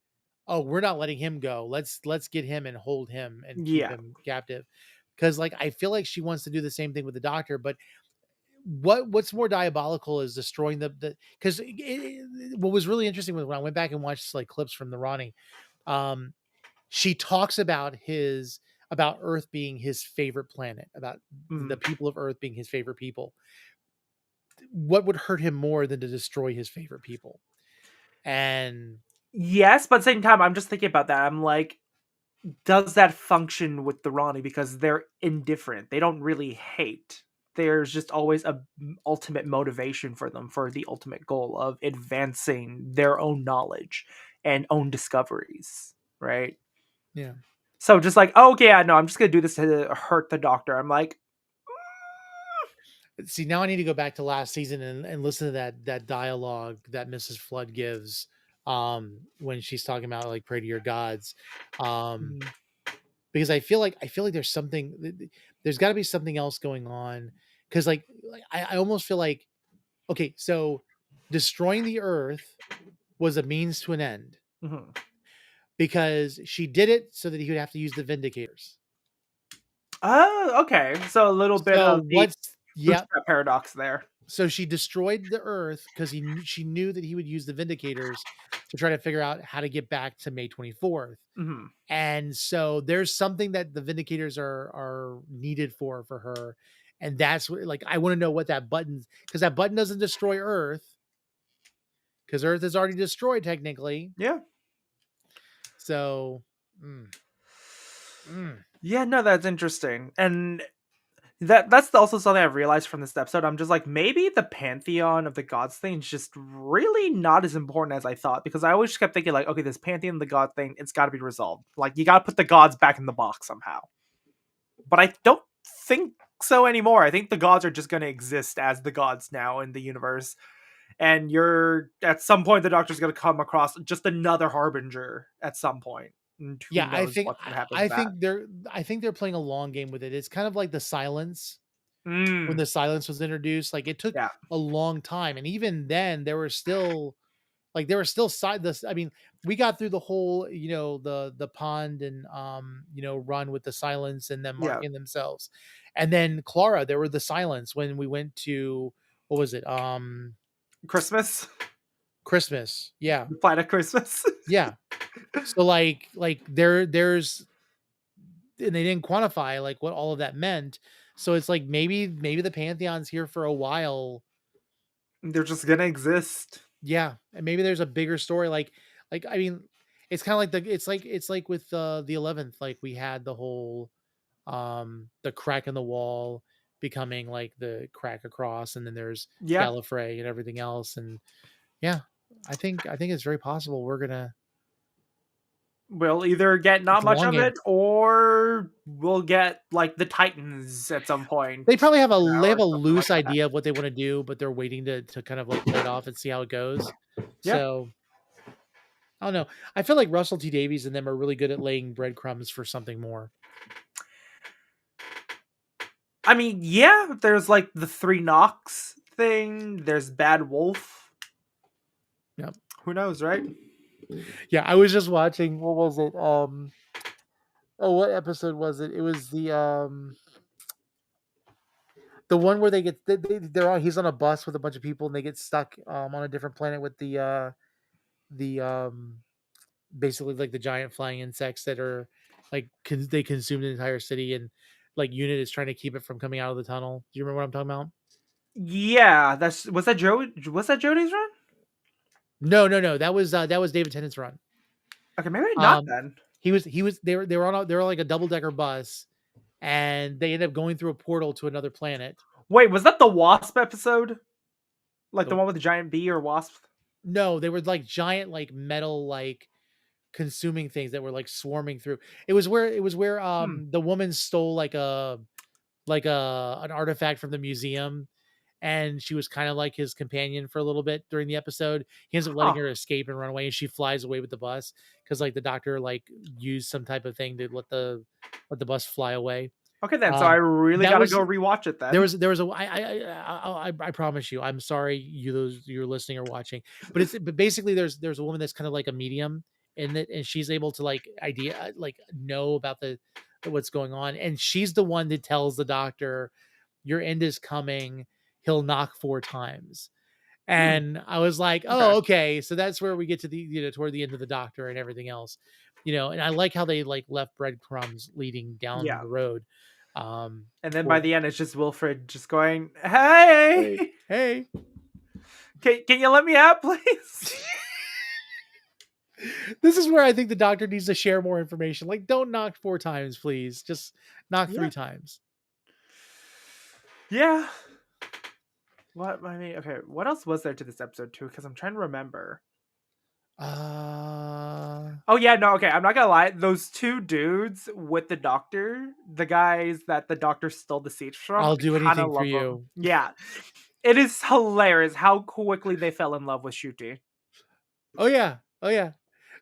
we're not letting him go. Let's get him and hold him and keep him captive. Because, like, I feel like she wants to do the same thing with the Doctor, but what's more diabolical is destroying because what was really interesting was when I went back and watched, like, clips from the Ronnie, she talks about Earth being his favorite planet, about the people of Earth being his favorite people. What would hurt him more than to destroy his favorite people? And yes, but at the same time, I'm just thinking about that. I'm like, does that function with the Ronnie? Because they're indifferent. They don't really hate. There's just always a ultimate motivation for them, for the ultimate goal of advancing their own knowledge. and own discoveries, right? Yeah. So just like, oh, okay, yeah, no, I'm just gonna do this to hurt the Doctor. I'm like, See, now I need to go back to last season and listen to that dialogue that Mrs. Flood gives when she's talking about like pray to your gods. mm, Because I feel like there's got to be something else going on, because I almost feel like, okay, so destroying the earth was a means to an end, mhm. because she did it so that he would have to use the Vindicators. Oh, okay. So a little bit So of the yeah, bootstrap paradox there. so she destroyed the earth because she knew that he would use the Vindicators to try to figure out how to get back to May 24th. Hmm. And so there's something that the Vindicators are needed for her, and that's what, like, I want to know what that button, because that button doesn't destroy Earth, because Earth is already destroyed technically. Yeah. So Yeah, no, that's interesting. And that's also something I've realized from this episode. I'm just like, maybe the pantheon of the gods thing is just really not as important as I thought, because I always kept thinking like, okay, this pantheon of the god thing, it's got to be resolved. Like, you got to put the gods back in the box somehow. But I don't think so anymore. I think the gods are just going to exist as the gods now in the universe. And you're at some point the Doctor's going to come across just another harbinger at some point. And who yeah, knows what's going to happen I to that. think they're playing a long game with it. It's kind of like the Silence. When Mm, the Silence was introduced, like, it took yeah. a long time, and even then there were still side this. I mean, we got through the whole, the pond and run with the Silence and them Yeah. marking themselves, and then Clara, there were the Silence when we went to, what was it, Christmas. Christmas. Yeah, The Planet Christmas. yeah. So like there's, and they didn't quantify like what all of that meant. So it's like maybe the Pantheon's here for a while. They're just gonna exist. Yeah, and maybe there's a bigger story. Like I mean, it's kind of like it's like with the 11th. Like, we had the whole the crack in the wall becoming like the crack across, and then there's Yeah. Gallifrey and everything else. And yeah, I think it's very possible we're gonna. We'll either get not It's a much long of game. it, or we'll get like the Titans at some point. They probably have or they have a something like loose that. idea of what they want to do, but they're waiting to kind of like play it off and see how it goes. Yeah. So I don't know. I feel like Russell T Davies and them are really good at laying breadcrumbs for something more. I mean, yeah, there's like the Three Knocks thing. There's Bad Wolf. Yep. Who knows, right? Yeah, I was just watching. What was it? What episode was it? It was the one where they get they're on. He's on a bus with a bunch of people, and they get stuck on a different planet with the basically like the giant flying insects that are like they consume the entire city, and like Unit is trying to keep it from coming out of the tunnel. Do you remember what I'm talking about? Yeah, was that Jody's run? No. That was David Tennant's run. Okay, maybe not Um, then. they were like a double decker bus, and they ended up going through a portal to another planet. Wait, was that the Wasp episode? Like the The- one with the giant bee or wasp? No, they were like giant, like metal, like consuming things that were like swarming through. It was where the woman stole like an artifact from the museum, and she was kind of like his companion for a little bit during the episode. He ends up letting Huh. her escape and run away, and she flies away with the bus because like the Doctor like used some type of thing to let the bus fly away. Okay, then. So I really That gotta was go rewatch it then. there was a I promise you, I'm sorry you're listening or watching, but basically there's a woman that's kind of like a medium in it, and she's able to like know about the what's going on, and she's the one that tells the Doctor your end is coming. He'll knock 4 times. And I was like, oh, okay. So that's where we get to the, toward the end of the Doctor and everything else, and I like how they like left breadcrumbs leading down Yeah. the road. And then for- by the end, it's just Wilfred just going, "Hey, hey, can you let me out, please?" this is where I think the Doctor needs to share more information. Like, don't knock 4 times, please. Just knock Yeah. 3 times. Yeah. What I mean, okay. What else was there to this episode too? Because I'm trying to remember. Oh yeah, no, okay. I'm not gonna lie. Those two dudes with the doctor, the guys that the doctor stole the seats from, I'll do I kind of anything for love them. you. Yeah, it is hilarious how quickly they fell in love with Shuti. Oh yeah,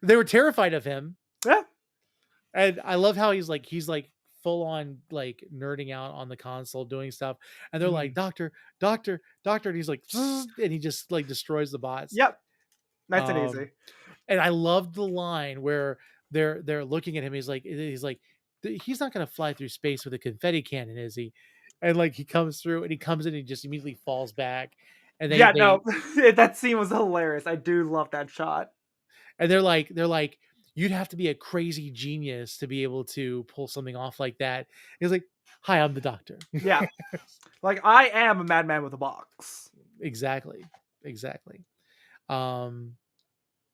they were terrified of him. Yeah, And I love how he's like full on like nerding out on the console doing stuff, and they're like, doctor, and he's like, and he just like destroys the bots. yep, nice and um easy. and I love the line where they're looking at him. He's like he's not gonna fly through space with a confetti cannon, is he? And like he comes through and he comes in and he just immediately falls back, and Yeah, they no, that scene was hilarious. I do love that shot. and they're like, you'd have to be a crazy genius to be able to pull something off like that. He's like, hi, I'm the doctor. Yeah, like I am a madman with a box. Exactly. Um,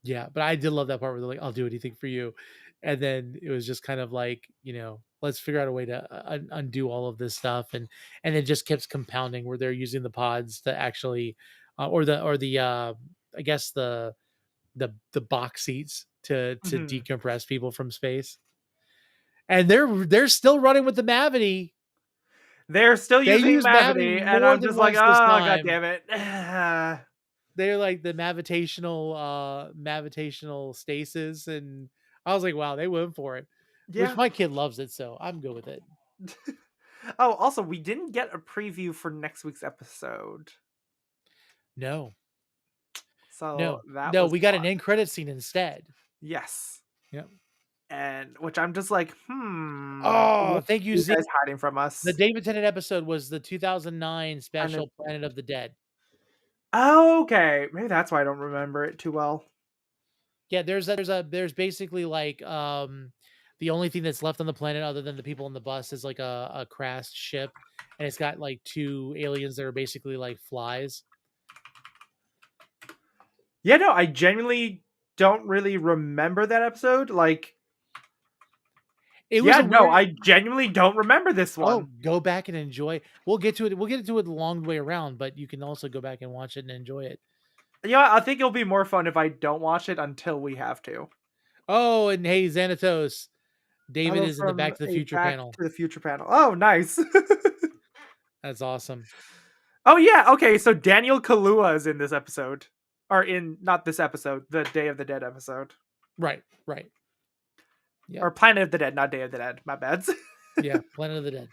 yeah, but I did love that part where they're like, I'll do anything for you. And then it was just kind of like, let's figure out a way to undo all of this stuff. And it just keeps compounding where they're using the pods to actually, or the I guess the box seats to decompress people from space. And they're still running with the Mavity. They're still using use Mavity, Mavity and more I'm than just like, once this oh god time. damn it. They're like the mavitational stasis, and I was like, wow, they went for it. Yeah. Which my kid loves it, so I'm good with it. Oh, also, we didn't get a preview for next week's episode. No. So no, we got an end credit scene instead. Yes. Yep. And which I'm just like, Oh, thank you, Z. Guys hiding from us. The David Tennant episode was the 2009 special Planet of the Dead. Oh, okay. Maybe that's why I don't remember it too well. Yeah, there's basically like the only thing that's left on the planet other than the people on the bus is like a crashed ship, and it's got like two aliens that are basically like flies. Yeah, no, I genuinely don't really remember that episode. Like, I genuinely don't remember this one. Oh, go back and enjoy. We'll get to it. We'll get into it the long way around, but you can also go back and watch it and enjoy it. Yeah, I think it'll be more fun if I don't watch it until we have to. Oh, and hey, Xanatos. David is in the Back to the Future panel. To the Future panel. Oh, nice. That's awesome. Oh, yeah. Okay, so Daniel Kaluuya is in this episode. Or in, not this episode, the Day of the Dead episode. Right. Yeah. Or Planet of the Dead, not Day of the Dead. My bad. Yeah, Planet of the Dead.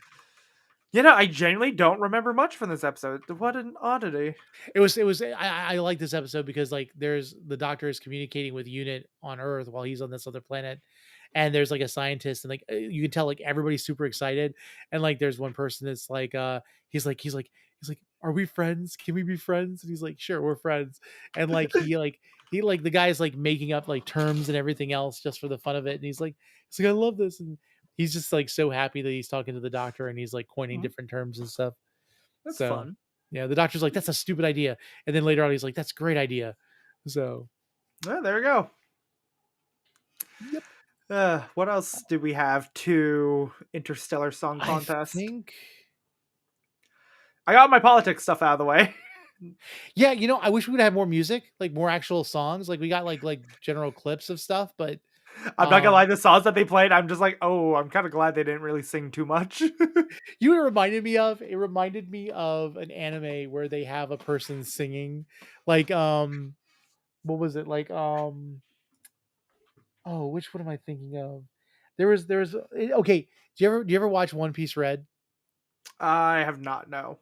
I genuinely don't remember much from this episode. What an oddity. It was. I like this episode because like there's the doctor is communicating with Unit on Earth while he's on this other planet, and there's like a scientist, and like you can tell like everybody's super excited, and like there's one person that's like he's like are we friends? Can we be friends? And he's like, sure, we're friends. And like he the guy's like making up like terms and everything else just for the fun of it, and he's like I love this, and he's just like so happy that he's talking to the doctor and he's like coining different terms and stuff. That's fun. Yeah, the doctor's like, that's a stupid idea. And then later on, he's like, that's a great idea. So, there we go. Yep. What else did we have to Interstellar Song Contest? I got my politics stuff out of the way. Yeah, I wish we would have more music, like more actual songs. Like we got like general clips of stuff, but I'm not gonna lie, the songs that they played, I'm just like, oh, I'm kind of glad they didn't really sing too much. You reminded me of an anime where they have a person singing like what was it like which one am I thinking of? There was okay, do you ever watch One Piece Red? I have not, no.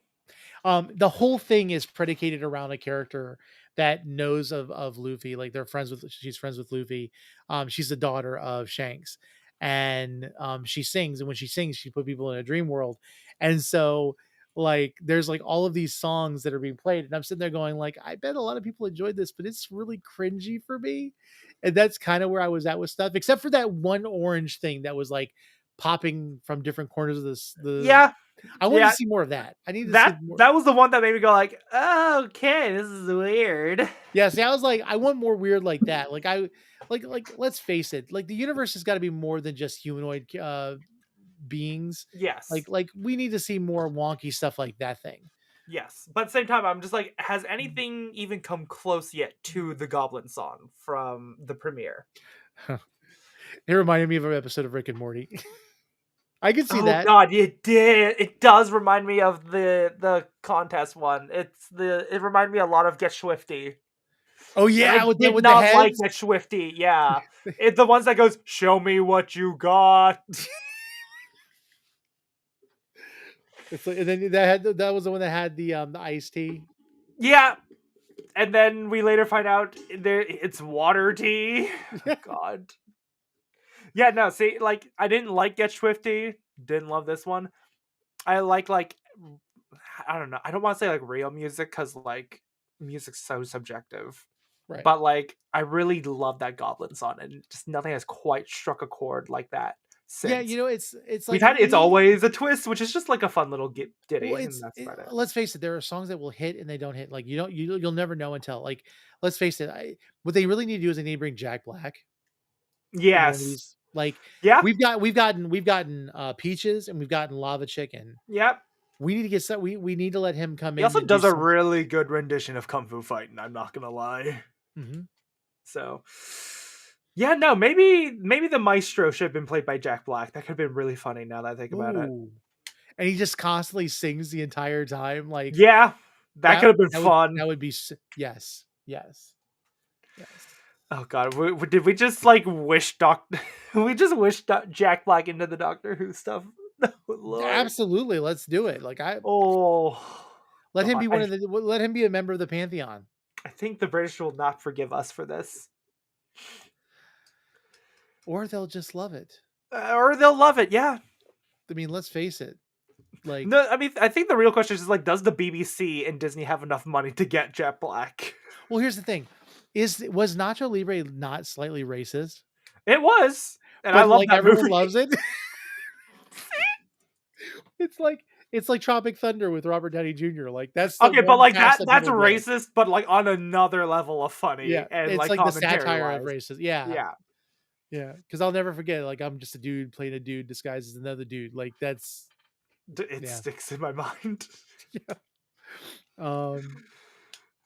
The whole thing is predicated around a character that knows of Luffy. Like she's friends with Luffy. She's the daughter of Shanks, and she sings. And when she sings, she put people in a dream world. And so, like, there's like all of these songs that are being played, and I'm sitting there going, like, I bet a lot of people enjoyed this, but it's really cringy for me. And that's kind of where I was at with stuff, except for that one orange thing that was like popping from different corners of the yeah. I want to see more of that. I need to see more. That was the one that made me go like, oh, okay, this is weird. Yeah, see, I was like, I want more weird like that. Like let's face it, like the universe has got to be more than just humanoid beings. Yes. Like we need to see more wonky stuff like that thing. Yes, but at the same time, I'm just like, has anything even come close yet to the Goblin song from the premiere? It reminded me of an episode of Rick and Morty. I can see Oh that. God, it did. It does remind me of the contest one. It reminded me a lot of Get Swifty. Oh And yeah, I with did the not like heads. Get Swifty. Yeah, it's the ones that goes, "Show me what you got." It's like, and then that was the one that had the iced tea. Yeah, and then we later find out it's water tea. Oh, God. Yeah, no. See, like I didn't like Get Swifty. Didn't love this one. I like I don't know. I don't want to say like real music because like music's so subjective. Right. But like I really love that Goblin song, and just nothing has quite struck a chord like that since. Yeah, you know, it's We've like had It's Always a Twist, which is just like a fun little ditty, well, and that's about it. let's face it, there are songs that will hit and they don't hit. Like you'll never know until like let's face it. What they really need to do is they need to bring Jack Black. Yes. Like Yeah. we've gotten Peaches and we've gotten Lava Chicken. Yep. We need to get some. We need to let him come He in. also and does do a some- really good rendition of Kung Fu Fighting. I'm not gonna lie. Mhm. So, yeah, no, maybe the Maestro should have been played by Jack Black. That could have been really funny now that I think about it. Ooh. And he just constantly sings the entire time. Like Yeah, that could have been fun. That would be yes. Oh God, did we just like wish we just wish Jack Black into the Doctor Who stuff? Lord. Absolutely, let's do it. Like let him be let him be a member of the Pantheon. I think the British will not forgive us for this, or they'll just love it, or they'll love it. Yeah, I mean, let's face it. Like no, I mean, I think the real question is like, does the BBC and Disney have enough money to get Jack Black? Well, here's the thing: was Nacho Libre not slightly racist? It was, and but I love like that everyone movie. loves it. It's like Tropic Thunder with Robert Downey Jr. Like that's okay, but like that's people racist, but like on another level of funny. Yeah, and it's like the satire wise. of racism. Yeah, yeah. Because I'll never forget. Like I'm just a dude playing a dude disguised as another dude. Like that's sticks in my mind. Yeah.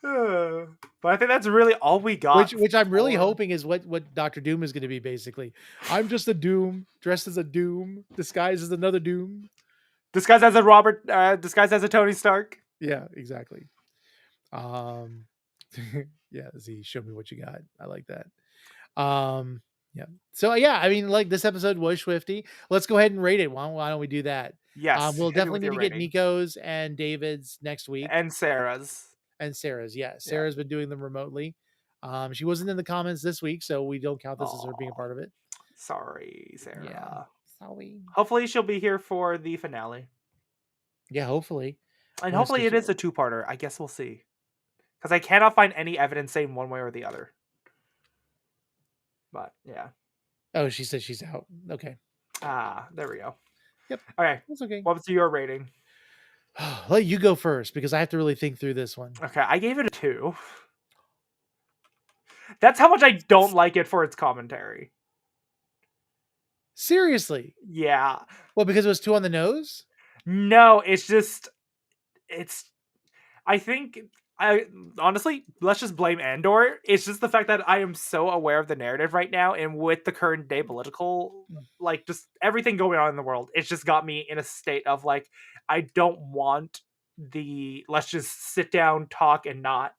But I think that's really all we got. Which I'm really hoping is what Doctor Doom is going to be. Basically, I'm just a Doom dressed as a Doom, disguised as another Doom, disguised as a Robert, disguised as a Tony Stark. Yeah, exactly. Yeah. See, show me what you got. I like that. Yeah. So yeah, I mean, like this episode was Swifty. Let's go ahead and rate it. Why don't we do that? Yes. We'll definitely need to get Niko's and David's next week, and Sarah's. Yeah, Sarah's been doing them remotely. She wasn't in the comments this week, so we don't count this as her being a part of it. Sorry, Sarah. Yeah, sorry. Hopefully she'll be here for the finale. Yeah, hopefully. And hopefully it is a two-parter. I guess we'll see. Because I cannot find any evidence saying one way or the other. But yeah. Oh, she said she's out. Okay. There we go. Yep. Okay. That's okay. What's your rating? Let you go first because I have to really think through this one. Okay, I gave it a 2. That's how much I don't like it for its commentary. Seriously? Yeah. Well, because it was too on the nose? No, I think honestly, let's just blame Andor. It's just the fact that I am so aware of the narrative right now, and with the current day political, like just everything going on in the world, it's just got me in a state of like, I don't want let's just sit down, talk, and not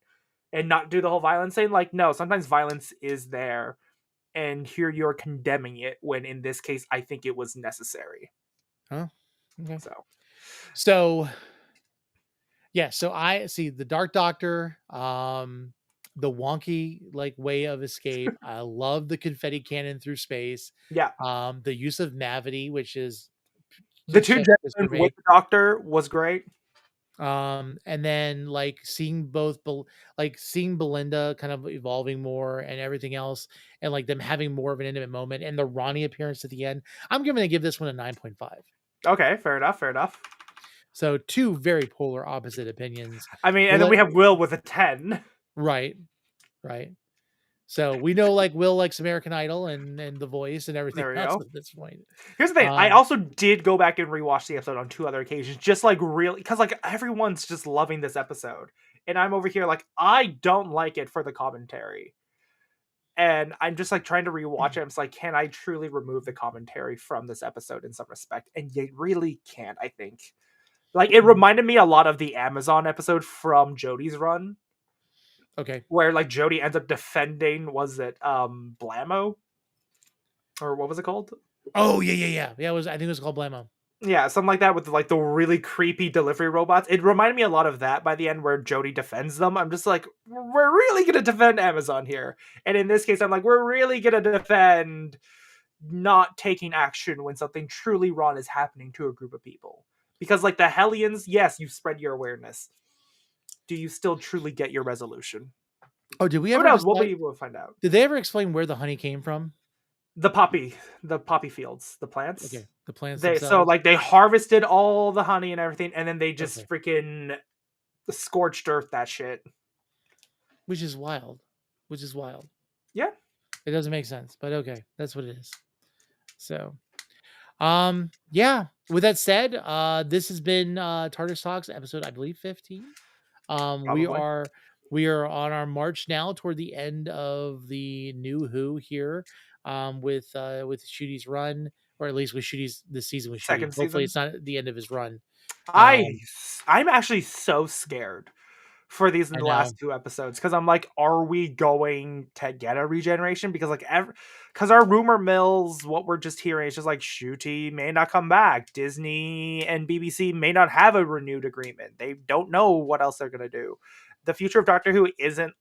do the whole violence thing. Like, no, sometimes violence is there, and here you're condemning it when in this case, I think it was necessary. Huh? Okay. So yeah, so I see the Dark Doctor, the wonky like way of escape. I love the confetti cannon through space. Yeah. The use of Mavity, which is the two gentlemen with the Doctor was great. And then like seeing Belinda kind of evolving more and everything else, and like them having more of an intimate moment, and the Ronnie appearance at the end. I'm going to give this one a 9.5. Okay, fair enough. So two very polar opposite opinions. I mean, and then we have Will with a 10. Right. So we know like Will likes American Idol and The Voice and everything There we else go. at this point. Here's the thing. I also did go back and rewatch the episode on 2 other occasions, just like really, because like everyone's just loving this episode, and I'm over here like I don't like it for the commentary, and I'm just like trying to rewatch it. I'm just like, can I truly remove the commentary from this episode in some respect? And you really can't. I think, like, it reminded me a lot of the Amazon episode from Jodie's run. Okay. Where like Jodie ends up defending, was it Blammo? Or what was it called? Oh yeah. I think it was called Blammo. Yeah, something like that with like the really creepy delivery robots. It reminded me a lot of that by the end where Jodie defends them. I'm just like, we're really gonna defend Amazon here. And in this case, I'm like, we're really gonna defend not taking action when something truly wrong is happening to a group of people. Because like the Hellions, yes, you spread your awareness. Do you still truly get your resolution? Oh, did we Who ever? knows? We'll find out. Did they ever explain where the honey came from? The poppy fields, the plants. Okay, the plants. So like they harvested all the honey and everything, and then they just freaking scorched earth that shit. Which is wild. Yeah, it doesn't make sense, but okay, that's what it is. So, yeah. With that said, this has been Tardis Talks episode, I believe, 15. We are on our march now toward the end of the new Who here, with Shooty's run, or at least with Shooty's this season with Shooty. Hopefully, it's not the end of his run. I'm actually so scared for these in the last 2 episodes because I'm like, are we going to get a regeneration? Because like because our rumor mills, what we're just hearing is just like Shooty may not come back. Disney and BBC may not have a renewed agreement. They don't know what else they're gonna do. The future of Doctor Who isn't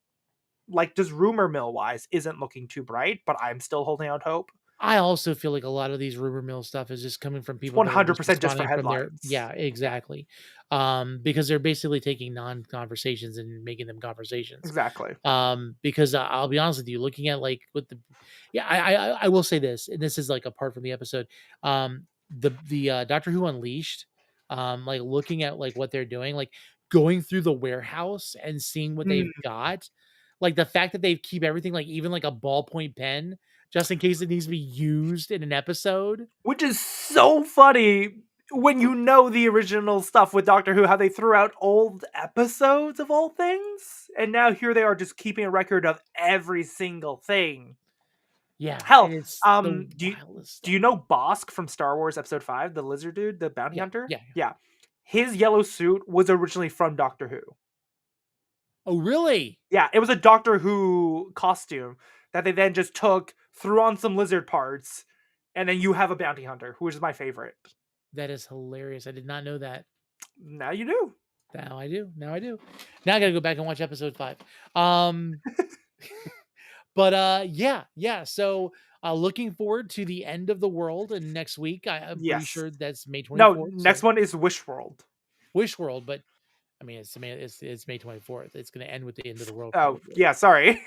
like, just rumor mill wise isn't looking too bright, but I'm still holding out hope. I also feel like a lot of these rumor mill stuff is just coming from people 100% just for headlines. Yeah, exactly. Because they're basically taking non-conversations and making them conversations. Exactly. Because I'll be honest with you, looking at like with the, I will say this, and this is like apart from the episode, the Doctor Who Unleashed, like looking at like what they're doing, like going through the warehouse and seeing what they've got, like the fact that they keep everything, like even like a ballpoint pen, just in case it needs to be used in an episode. Which is so funny when you know the original stuff with Doctor Who, how they threw out old episodes of all things. And now here they are just keeping a record of every single thing. Yeah. Hell, do you know Bosk from Star Wars Episode 5, the lizard dude, the bounty hunter? Yeah. His yellow suit was originally from Doctor Who. Oh, really? Yeah, it was a Doctor Who costume that they then just took, threw on some lizard parts, and then you have a bounty hunter, which is my favorite. That is hilarious. I did not know that. Now you do. Now I do. Now I gotta go back and watch episode 5. But yeah. So looking forward to the end of the world, and next week I'm pretty sure that's May 24th. No, next one is Wish World. Wish World, but I mean it's May 24th. It's gonna end with the end of the world. Oh, yeah, sorry.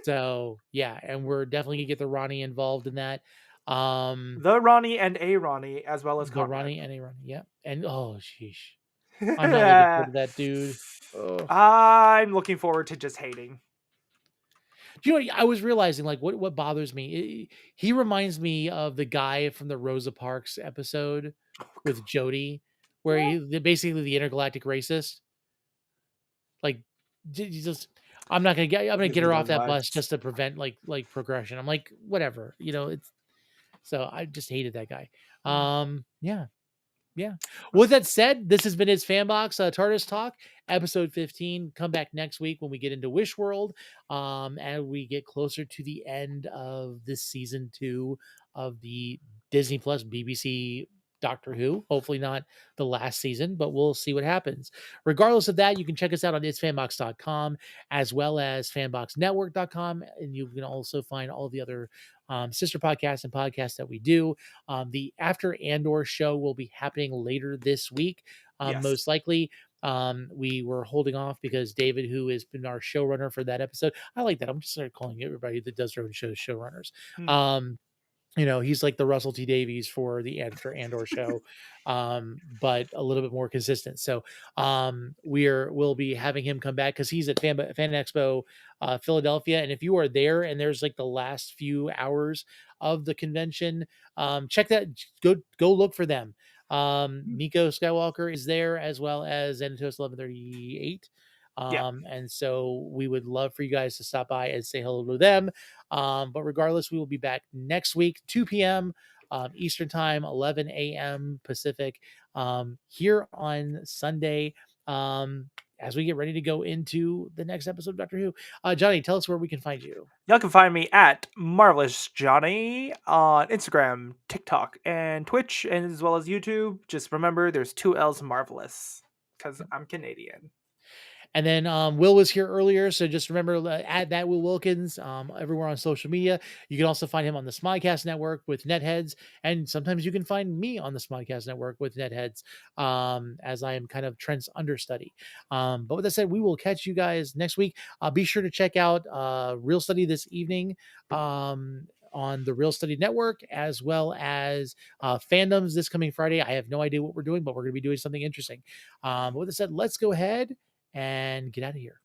So yeah, and we're definitely gonna get the Ronnie involved in that. The Ronnie and a Ronnie, as well as the Conrad. Ronnie and a Ronnie, yeah. And oh sheesh. I'm not looking forward to that, dude. Oh. I'm looking forward to just hating. You know, I was realizing like what bothers me. He reminds me of the guy from the Rosa Parks episode with Jodie, where he basically the intergalactic racist. Like, I'm gonna get her off that bus just to prevent like progression. I'm like, whatever, you know. It's so I just hated that guy. Yeah. With that said, this has been It's FanBox Tardis Talk, episode 15. Come back next week when we get into Wish World, and we get closer to the end of this season 2 of the Disney Plus BBC Doctor Who. Hopefully not the last season, but we'll see what happens. Regardless of that, you can check us out on itsfanbox.com as well as fanboxnetwork.com, and you can also find all the other sister podcasts and podcasts that we do. The After Andor show will be happening later this week, most likely. We were holding off because David, who has been our showrunner for that episode, I like that. I'm just started calling everybody that does their own shows showrunners. he's like the Russell T Davies for the Andor show, but a little bit more consistent. So we'll be having him come back because he's at Fan Expo Philadelphia, and if you are there and there's like the last few hours of the convention, check that. Go look for them. Niko Skywalker is there, as well as Xanatos 1138. And so we would love for you guys to stop by and say hello to them. But regardless, we will be back next week, 2 p.m. Eastern time, 11 a.m. Pacific, here on Sunday, as we get ready to go into the next episode of Doctor Who. Johnny, tell us where we can find you. Y'all can find me at Marvelous Johnny on Instagram, TikTok, and Twitch, and as well as YouTube. Just remember, there's 2 L's Marvelous, because I'm Canadian. And then Will was here earlier, so just remember, add that Will Wilkins everywhere on social media. You can also find him on the Smodcast Network with Netheads, and sometimes you can find me on the Smodcast Network with Netheads, as I am kind of Trent's understudy. But with that said, we will catch you guys next week. Be sure to check out Real Study this evening on the Real Study Network, as well as Fandoms this coming Friday. I have no idea what we're doing, but we're going to be doing something interesting. But with that said, let's go ahead and get out of here.